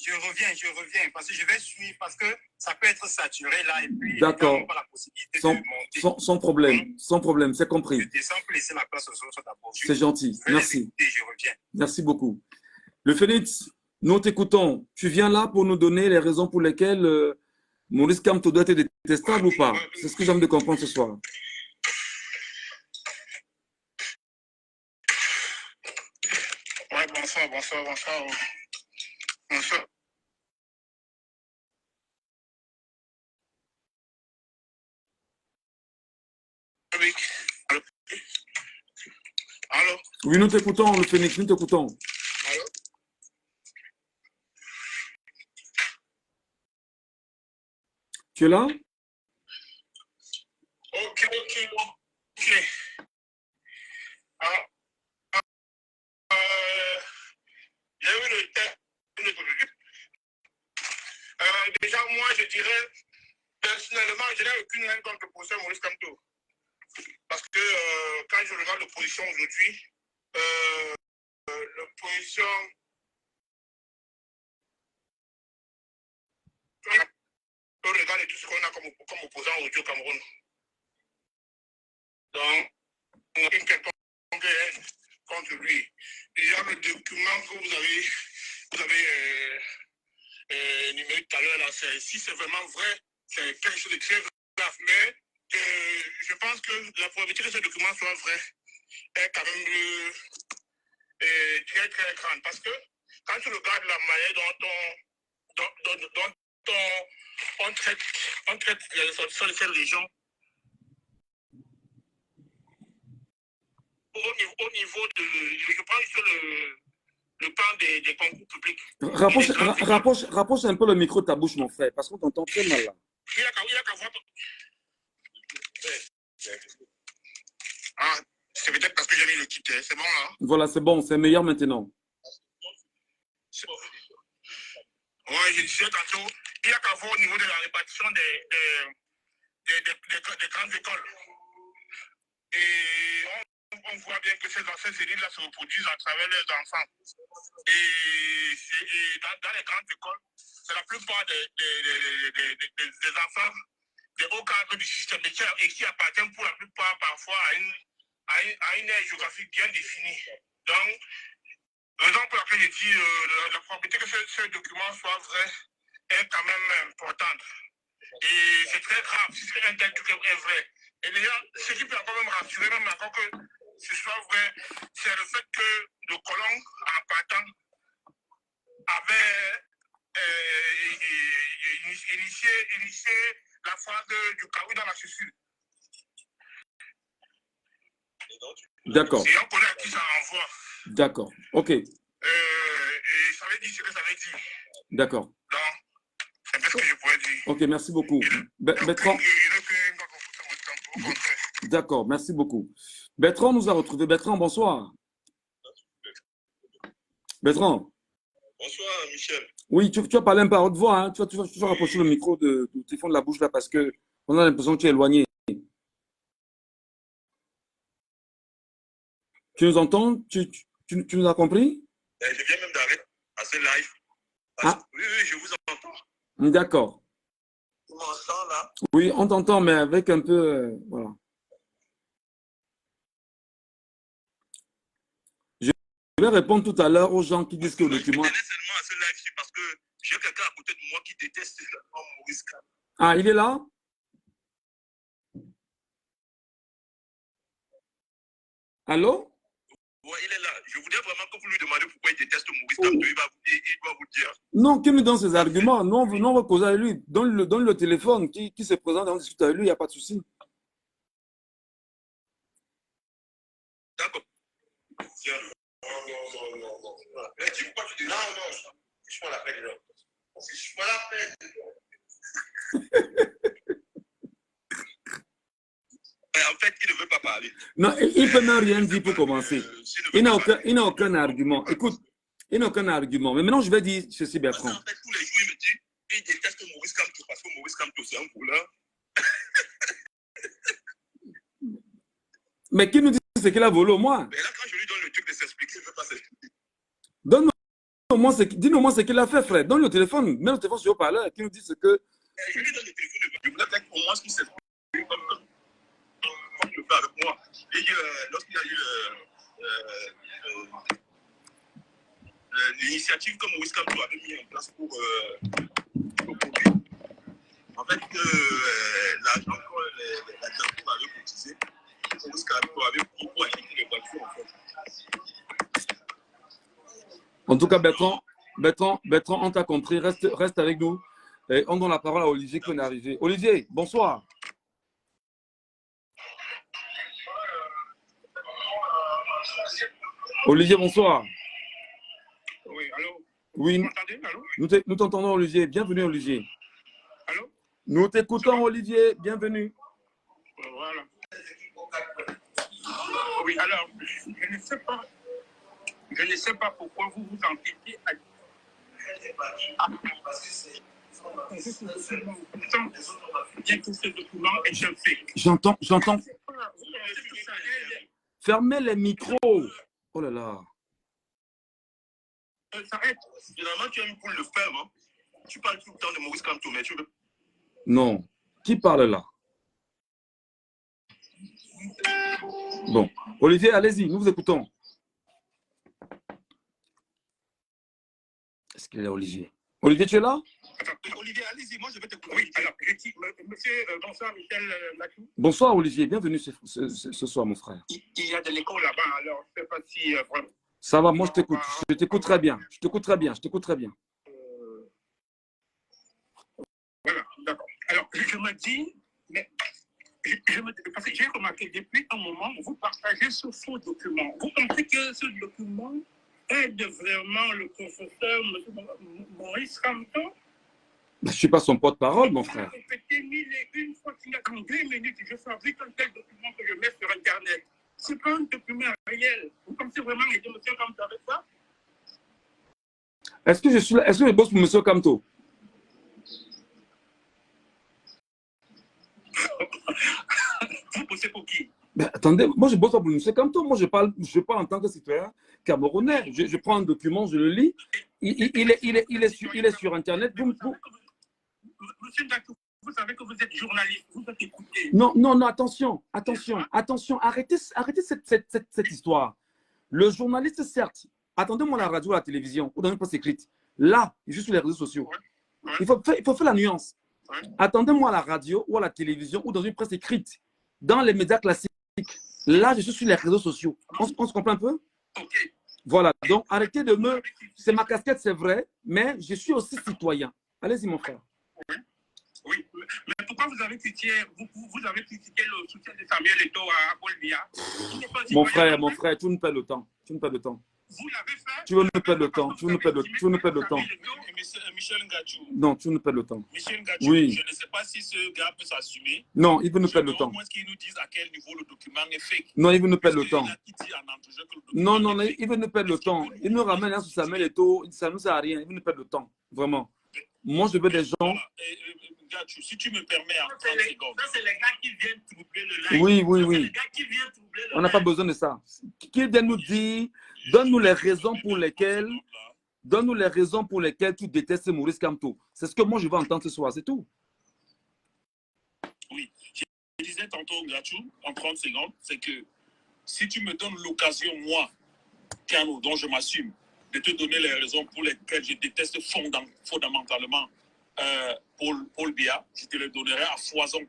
Je reviens parce que je vais suivre parce que ça peut être saturé là et puis d'accord. Pas la possibilité de monter. Sans problème, c'est compris. Je descends pour laisser la place aux autres d'abord. C'est gentil, merci. Je reviens. Merci beaucoup. Le Phénix, nous t'écoutons. Tu viens là pour nous donner les raisons pour lesquelles Maurice Kamto doit être détestable ou pas? C'est ce que j'aime de comprendre ce soir. Ouais, bonsoir. Allô? Oui, nous t'écoutons, le Phénix, nous t'écoutons. Allô? Tu es là? Ok. Alors, j'ai eu le thème. Déjà, moi, je dirais, personnellement, je n'ai aucune haine contre le professeur Maurice Kamto. Parce que quand je regarde l'opposition aujourd'hui, l'opposition, on regarde tout ce qu'on a comme opposant aujourd'hui au Cameroun. Donc, une quelconque haine contre lui. Déjà, le document que vous avez numérique tout à l'heure, là, si c'est vraiment vrai, c'est quelque chose de très grave. Mais je pense que la probabilité que ce document soit vrai est quand même très, très grande. Parce que quand tu regardes la manière dont on traite les ressortissants de cette région, au niveau de, je pense que le plan des concours publics. Rapproche un peu le micro de ta bouche, mon frère, parce qu'on t'entend très mal là. Il y a qu'à voir. Ah, c'est peut-être parce que j'ai mis le kit, c'est bon là? Voilà, c'est bon, c'est meilleur maintenant. Oui, je disais tantôt, il y a qu'à voir au niveau de la répartition des grandes écoles. Et on voit bien que ces élites-là se reproduisent à travers leurs enfants. Et dans les grandes écoles, c'est la plupart des enfants des hauts cadres du système et qui appartiennent pour la plupart parfois à une aire géographique bien définie. Donc, raison pour laquelle je dis la probabilité que ce document soit vrai est quand même importante. Et c'est très grave si un tel truc est vrai. Et déjà, ce qui peut quand même rassurer, même encore que ce soit vrai, c'est le fait que le colon, en partant, avait initié la phase du caoutchouc dans la chaussure. D'accord. Et on connaît à qui ça renvoie. D'accord. OK. Et ça veut dire ce que ça veut dire. D'accord. Donc, c'est bien ce que je pourrais dire. OK, merci beaucoup. Bertrand. D'accord, merci beaucoup. Bertrand nous a retrouvés. Bertrand, bonsoir. Bertrand. Bonsoir, Michel. Oui, tu vas parler un peu à haute voix. Hein. Tu vas rapprocher le micro du téléphone de la bouche là parce qu'on a l'impression que tu es éloigné. Tu nous entends? Tu nous as compris? Je viens même d'arrêter à ce live. Oui, je vous entends. D'accord. Tu m'entends là? Oui, on t'entend, mais avec un peu… voilà. Je vais répondre tout à l'heure aux gens qui disent que le document… Je tenais seulement à ce live parce que j'ai quelqu'un à côté de moi qui déteste Maurice Kamto. Ah, il est là? Allô? Oui, il est là. Je voudrais vraiment que vous lui demandiez pourquoi il déteste Maurice Kamto. Il doit vous dire. Non, qu'il nous donne ses arguments. Non, on va causer avec lui. Donne le téléphone qui se présente et on discute avec lui, il n'y a pas de souci. D'accord. Mais dis pourquoi tu dis non, je prends la peine. Je prends la peine. En fait, il ne veut pas parler. Non, il ne peut même rien dire pour commencer. Il n'a aucun argument. Écoute, il n'a aucun argument. Mais maintenant, je vais dire ceci, Bertrand. En fait, tous les jours, il me dit il déteste Maurice Kamto parce que Maurice Kamto, c'est un voleur. Mais qui nous dit ce qu'il a volé au moins? Mais là, quand je lui donne le truc de s'expliquer, il ne veut pas s'expliquer. Dis-nous-moi ce qu'il a fait, frère. Donne le téléphone. Mets le téléphone sur le haut-parleur qui nous dit ce que… Je lui donne le téléphone. Je voudrais peut-être au moins qu'il s'explique comme le fait avec moi. Et lorsqu'il y a eu l'initiative que Maurice Kamto avait mis en place pour produire, en fait, l'argent que la Kamto avait cotisé, Maurice Kamto avait pris pour acheter les voitures, en fait. En tout cas, Bertrand, on t'a compris. Reste avec nous. Et on donne la parole à Olivier qui est arrivé. Olivier, bonsoir. Olivier, bonsoir. Oui, allô? Oui, Vous m'entendez? Allô? nous t'entendons, Olivier. Bienvenue, Olivier. Allô? Nous t'écoutons, Olivier. Bienvenue. Voilà. Oui, alors, je ne sais pas pourquoi vous vous entêtez à… Bien que ce document est un fait. J'entends. Fermez les micros. Oh là là. S'arrête. Généralement, tu aimes pour le faire, hein? Tu parles tout le temps de Maurice Kamto, mais tu veux… Non. Qui parle là? Bon. Olivier, allez-y, nous vous écoutons. Est-ce qu'il est Olivier? Olivier, tu es là? Attends, Olivier, allez-y, moi je vais te couper. Oui, alors, monsieur, bonsoir Michel Lacou. Bonsoir Olivier, bienvenue ce soir mon frère. Il y a de l'écho là-bas, alors je ne sais pas si vraiment. Ça va, moi je t'écoute très bien. Je t'écoute très bien, je t'écoute très bien. Voilà, d'accord. Alors, je me dis, mais parce que j'ai remarqué depuis un moment, vous partagez ce faux document. Vous pensez que ce document aide vraiment le professeur Maurice Kamto? Je ne suis pas son porte-parole, mon frère. Répétez mille et une fois qu'il n'y a qu'en 2 minutes, je fabrique un tel document que je mets sur Internet. Ce n'est pas un document réel. Vous pensez vraiment aider M. Kamto avec ça? Est-ce que je bosse pour M. Kamto? Vous bossez pour qui? Ben, attendez, moi je bosse pas pour M. Kamto. Moi je parle en tant que citoyen camerounais. Je prends un document, je le lis. Il est sur Internet. Monsieur Dakou, vous savez que vous êtes journaliste, vous êtes écouté. Non, attention. Arrêtez cette histoire. Le journaliste, certes, attendez-moi à la radio, à la télévision, ou dans une presse écrite. Là, je suis sur les réseaux sociaux. Il faut faire la nuance. Attendez-moi à la radio ou à la télévision ou dans une presse écrite. Dans les médias classiques, là, je suis sur les réseaux sociaux. On se comprend un peu? Ok. Voilà. Donc, arrêtez de me... C'est ma casquette, c'est vrai, mais je suis aussi citoyen. Allez-y, mon frère. Oui, mais pourquoi vous avez critiqué le soutien de Samuel Eto'o à Paul Biya? Mon frère, tu nous perds le temps. Vous l'avez fait? Tu veux nous perdre le temps. Tu veux nous perdre le temps. Michel Ngachou. Non, tu veux nous perdre le temps. Michel Ngachou, Oui. je ne sais pas si ce gars peut s'assumer. Non, il veut nous perdre le temps. Au moins qu'ils nous disent à quel niveau le document est fake. Non, il veut nous perdre le temps. Non, Non, il veut nous perdre le temps. Il nous ramène là sur Samuel Eto'o. Ça ne nous sert à rien. Il veut nous perdre le temps. Vraiment. Moi, je veux des gens... Ngachou, si tu me permets en 30 secondes. Ça, c'est les gars qui viennent troubler le live. Oui. Les gars qui viennent troubler le On n'a pas besoin de ça. Qu'il vienne nous dire, donne-nous les raisons pour lesquelles tu détestes Maurice Kamto. C'est ce que moi, je veux entendre ce soir. C'est tout. Oui. Je disais tantôt, Ngachou, en 30 secondes, c'est que si tu me donnes l'occasion, moi, Kano, dont je m'assume, de te donner les raisons pour lesquelles je déteste fondamentalement Paul Biya, je te les donnerai à foison.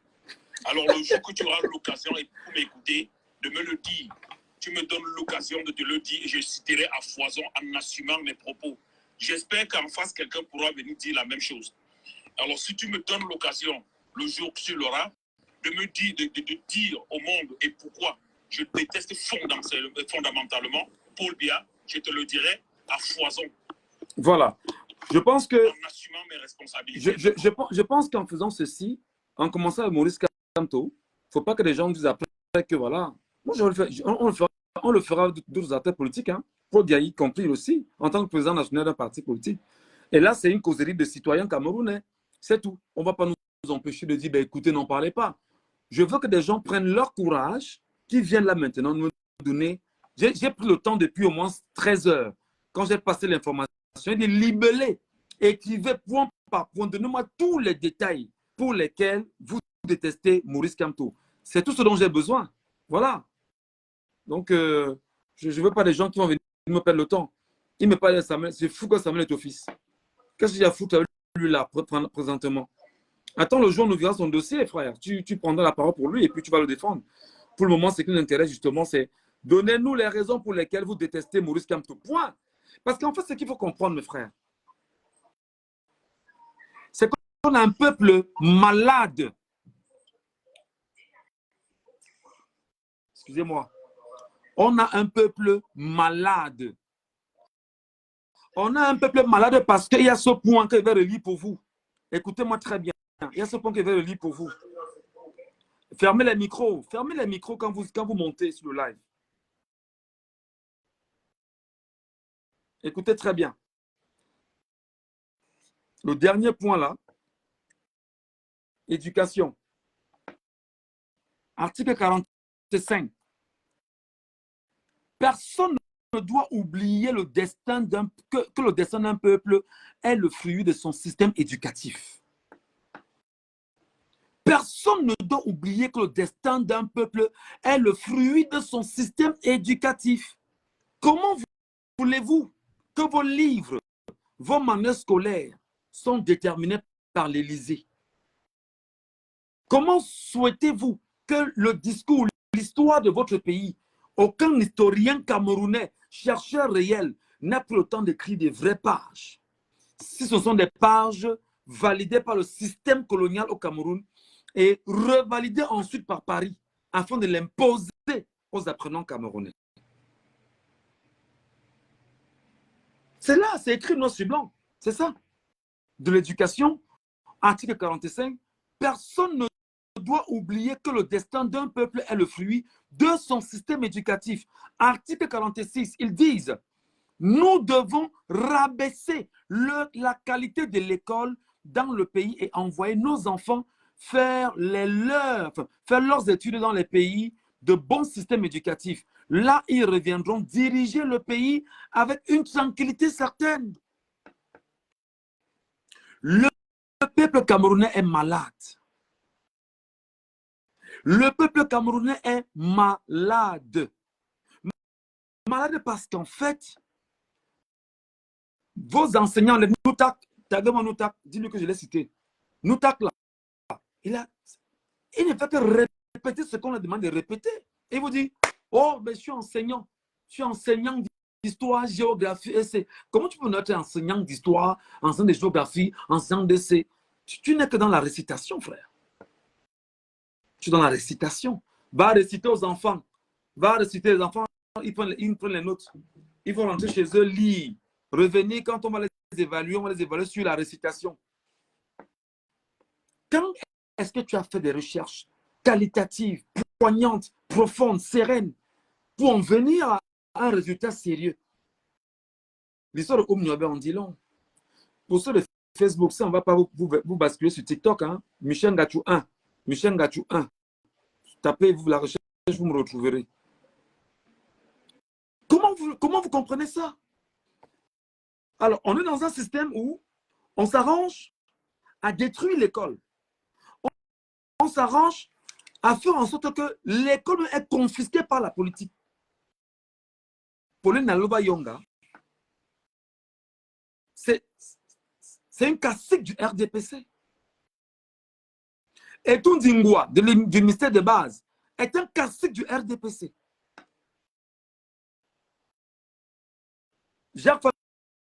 Alors, le jour que tu auras l'occasion pour m'écouter, de me le dire, tu me donnes l'occasion de te le dire et je citerai à foison en assumant mes propos. J'espère qu'en face, quelqu'un pourra venir dire la même chose. Alors, si tu me donnes l'occasion, le jour que tu l'auras, de me dire, de dire au monde et pourquoi je déteste fondamentalement Paul Biya, je te le dirai à foison. Voilà. Je pense que... En assumant mes responsabilités. Je pense qu'en faisant ceci, en commençant avec Maurice Kamto, il ne faut pas que les gens disent après que voilà. Moi, on le fera d'autres acteurs politiques, hein. Paul Biya y compris aussi, en tant que président national d'un parti politique. Et là, c'est une causerie de citoyens camerounais. C'est tout. On ne va pas nous empêcher de dire, ben, écoutez, n'en parlez pas. Je veux que des gens prennent leur courage, qui viennent là maintenant me donner. J'ai pris le temps depuis au moins 13 heures, quand j'ai passé l'information, de libeller, écrivez point par point, donnez-moi tous les détails pour lesquels vous détestez Maurice Kamto. C'est tout ce dont j'ai besoin. Voilà. Donc, je ne veux pas des gens qui vont venir me perdre le temps. Il me parle de Samuel. C'est fou que Samuel est au fils. Qu'est-ce qu'il y a à foutre avec lui là, présentement? Attends le jour où nous verrons son dossier, frère. Tu prendras la parole pour lui et puis tu vas le défendre. Pour le moment, ce qui nous intéresse justement, c'est donnez-nous les raisons pour lesquelles vous détestez Maurice Kamto. Point. Parce qu'en fait, ce qu'il faut comprendre, mes frères, c'est qu'on a un peuple malade. Excusez-moi. On a un peuple malade. On a un peuple malade parce qu'il y a ce point que je vais relire pour vous. Écoutez-moi très bien. Il y a ce point que je vais relire pour vous. Fermez les micros. Fermez les micros quand vous montez sur le live. Écoutez très bien. Le dernier point là. Éducation. Article 45. Personne ne doit oublier le destin que le destin d'un peuple est le fruit de son système éducatif. Personne ne doit oublier que le destin d'un peuple est le fruit de son système éducatif. Comment voulez-vous que vos livres, vos manuels scolaires sont déterminés par l'Élysée? Comment souhaitez-vous que le discours, l'histoire de votre pays, aucun historien camerounais, chercheur réel, n'a pris le temps d'écrire des vraies pages? Si ce sont des pages validées par le système colonial au Cameroun et revalidées ensuite par Paris afin de l'imposer aux apprenants camerounais. C'est là, c'est écrit noir sur blanc. C'est ça. De l'éducation, article 45, personne ne doit oublier que le destin d'un peuple est le fruit de son système éducatif. Article 46, ils disent, nous devons rabaisser la qualité de l'école dans le pays et envoyer nos enfants faire leurs études dans les pays de bons systèmes éducatifs. Là, ils reviendront diriger le pays avec une tranquillité certaine. Le peuple camerounais est malade. Le peuple camerounais est malade. Malade parce qu'en fait, vos enseignants, les Noutak, dis-lui que je l'ai cité. Noutak, là, il ne fait que répéter ce qu'on a demandé de répéter. Et il vous dit, oh, mais je suis enseignant d'histoire, géographie, essai. Comment tu peux être enseignant d'histoire, enseignant de géographie, enseignant d'essai? Tu n'es que dans la récitation, frère. Tu es dans la récitation. Va réciter aux enfants. Va réciter les enfants, ils prennent les notes. Ils vont rentrer chez eux, lire. Revenir quand on va les évaluer, on va les évaluer sur la récitation. Quand est-ce que tu as fait des recherches qualitatives, poignantes, profondes, sereines, pour en venir à un résultat sérieux? L'histoire de Oumniobé, on dit long. Pour ceux de Facebook, ça, on ne va pas vous basculer sur TikTok. Hein? Michel Gachou 1. Michel Gachou 1. Tapez-vous la recherche, vous me retrouverez. Comment vous comprenez ça? Alors, on est dans un système où on s'arrange à détruire l'école. On s'arrange à faire en sorte que l'école est confisquée par la politique. Pauline Naloba Yonga, c'est un classique du RDPC. Et Tundingwa, du ministère de base, est un classique du RDPC. Jacques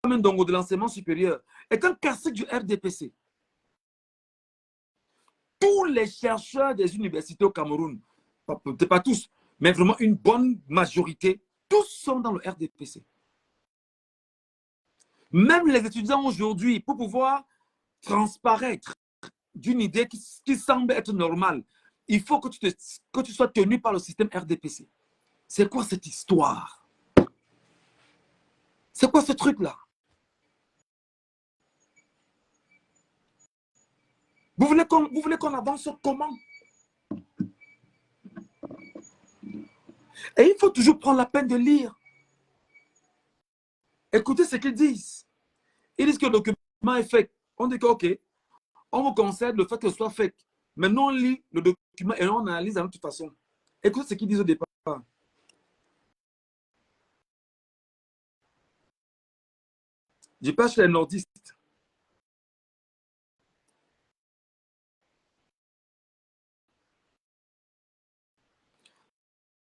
Ndongo de l'enseignement supérieur est un classique du RDPC. Tous les chercheurs des universités au Cameroun, peut-être pas tous, mais vraiment une bonne majorité, tous sont dans le RDPC. Même les étudiants aujourd'hui, pour pouvoir transparaître d'une idée qui semble être normale, il faut que tu sois tenu par le système RDPC. C'est quoi cette histoire? C'est quoi ce truc-là? Vous voulez qu'on avance comment? Et il faut toujours prendre la peine de lire. Écoutez ce qu'ils disent. Ils disent que le document est fake. On dit que, OK, on vous concède le fait que ce soit fake. Maintenant, on lit le document et on analyse de toute façon. Écoutez ce qu'ils disent au départ. Je passe chez les nordistes.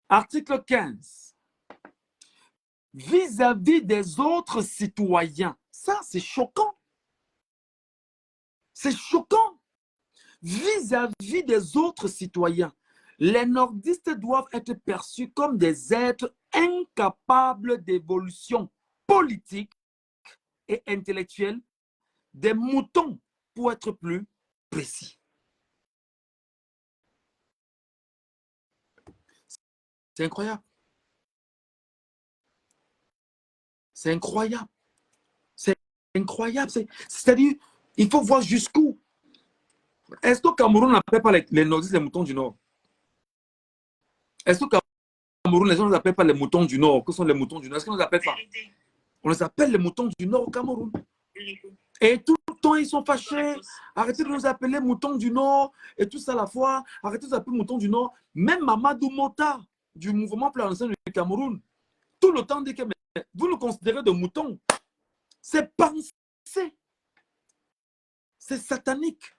Article 15. Vis-à-vis des autres citoyens. Ça, c'est choquant. C'est choquant. Vis-à-vis des autres citoyens, les nordistes doivent être perçus comme des êtres incapables d'évolution politique et intellectuelle, des moutons pour être plus précis. C'est incroyable. C'est incroyable. C'est incroyable. C'est-à-dire, il faut voir jusqu'où. Est-ce qu'au Cameroun, on n'appelle pas les nordistes les moutons du Nord? Est-ce qu'au Cameroun, les gens ne les appellent pas les moutons du Nord? Que sont les moutons du Nord? Est-ce qu'on les appelle pas? On les appelle les moutons du Nord au Cameroun. Et tout le temps, ils sont fâchés. Arrêtez de nous appeler moutons du Nord et tout ça à la fois. Arrêtez de nous appeler moutons du Nord. Même Mamadou Mota, du mouvement pour la nation du Cameroun, tout le temps dit que mais, vous nous considérez de moutons. C'est pensé. C'est satanique.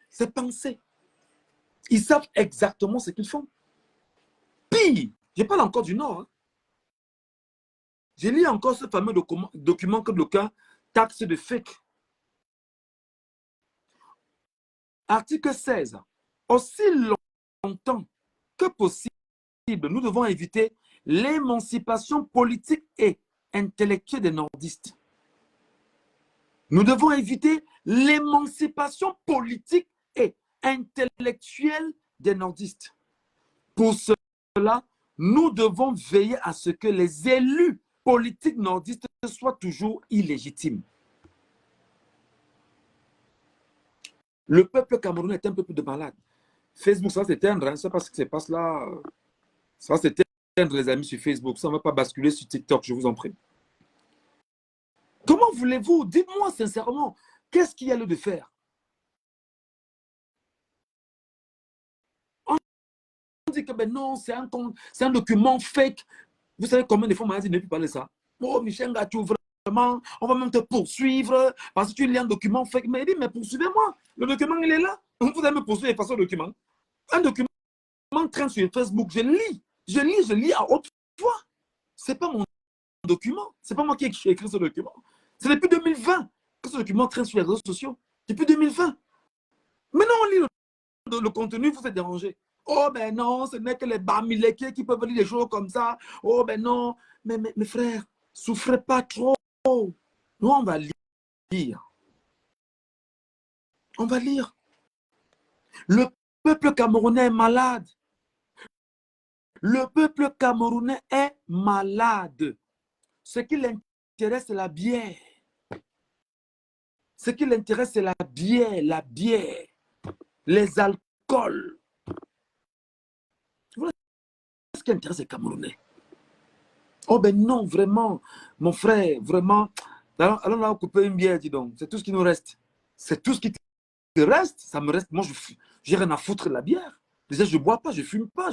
C'est pensé. Ils savent exactement ce qu'ils font. Pire, je parle encore du Nord. Hein. Je lis encore ce fameux document que le cas taxe de fake. Article 16. Aussi longtemps que possible, nous devons éviter l'émancipation politique et intellectuelle des nordistes. Nous devons éviter l'émancipation politique et intellectuelle des nordistes. Pour cela, nous devons veiller à ce que les élus politiques nordistes soient toujours illégitimes. Le peuple camerounais est un peuple de malades. Facebook, ça va s'éteindre, hein? C'est pas ce qui se passe là. Ça va s'éteindre, les amis, sur Facebook. Ça ne va pas basculer sur TikTok, je vous en prie. Comment voulez-vous? Dites-moi sincèrement, qu'est-ce qu'il y a lieu de faire? On dit que ben non, c'est un document fake. Vous savez combien de fois on m'a dit ne plus parler ça? Oh, Michel Gatou, vraiment, on va même te poursuivre parce que tu lis un document fake. Mais il dit, mais poursuivez-moi. Le document, il est là. Vous allez me poursuivre face au document. Un document traîne sur Facebook. Je lis à haute voix. Ce n'est pas mon document. Ce n'est pas moi qui ai écrit ce document. C'est depuis 2020 que ce document traîne sur les réseaux sociaux. Depuis 2020. Maintenant, on lit le contenu, vous êtes dérangé. Oh, ben non, ce n'est que les bamilekés qui peuvent lire des choses comme ça. Oh, ben non. Mais mes frères, souffrez pas trop. Nous, on va lire. On va lire. Le peuple camerounais est malade. Le peuple camerounais est malade. Ce qui l'intéresse, c'est la bière. Ce qui l'intéresse, c'est la bière, les alcools. Voilà ce qui intéresse les Camerounais. Oh ben non, vraiment, mon frère, vraiment. Alors on va couper une bière, dis donc. C'est tout ce qui nous reste. C'est tout ce qui te reste. Ça me reste. Moi, j'ai rien à foutre de la bière. Déjà, je ne bois pas, je ne fume pas.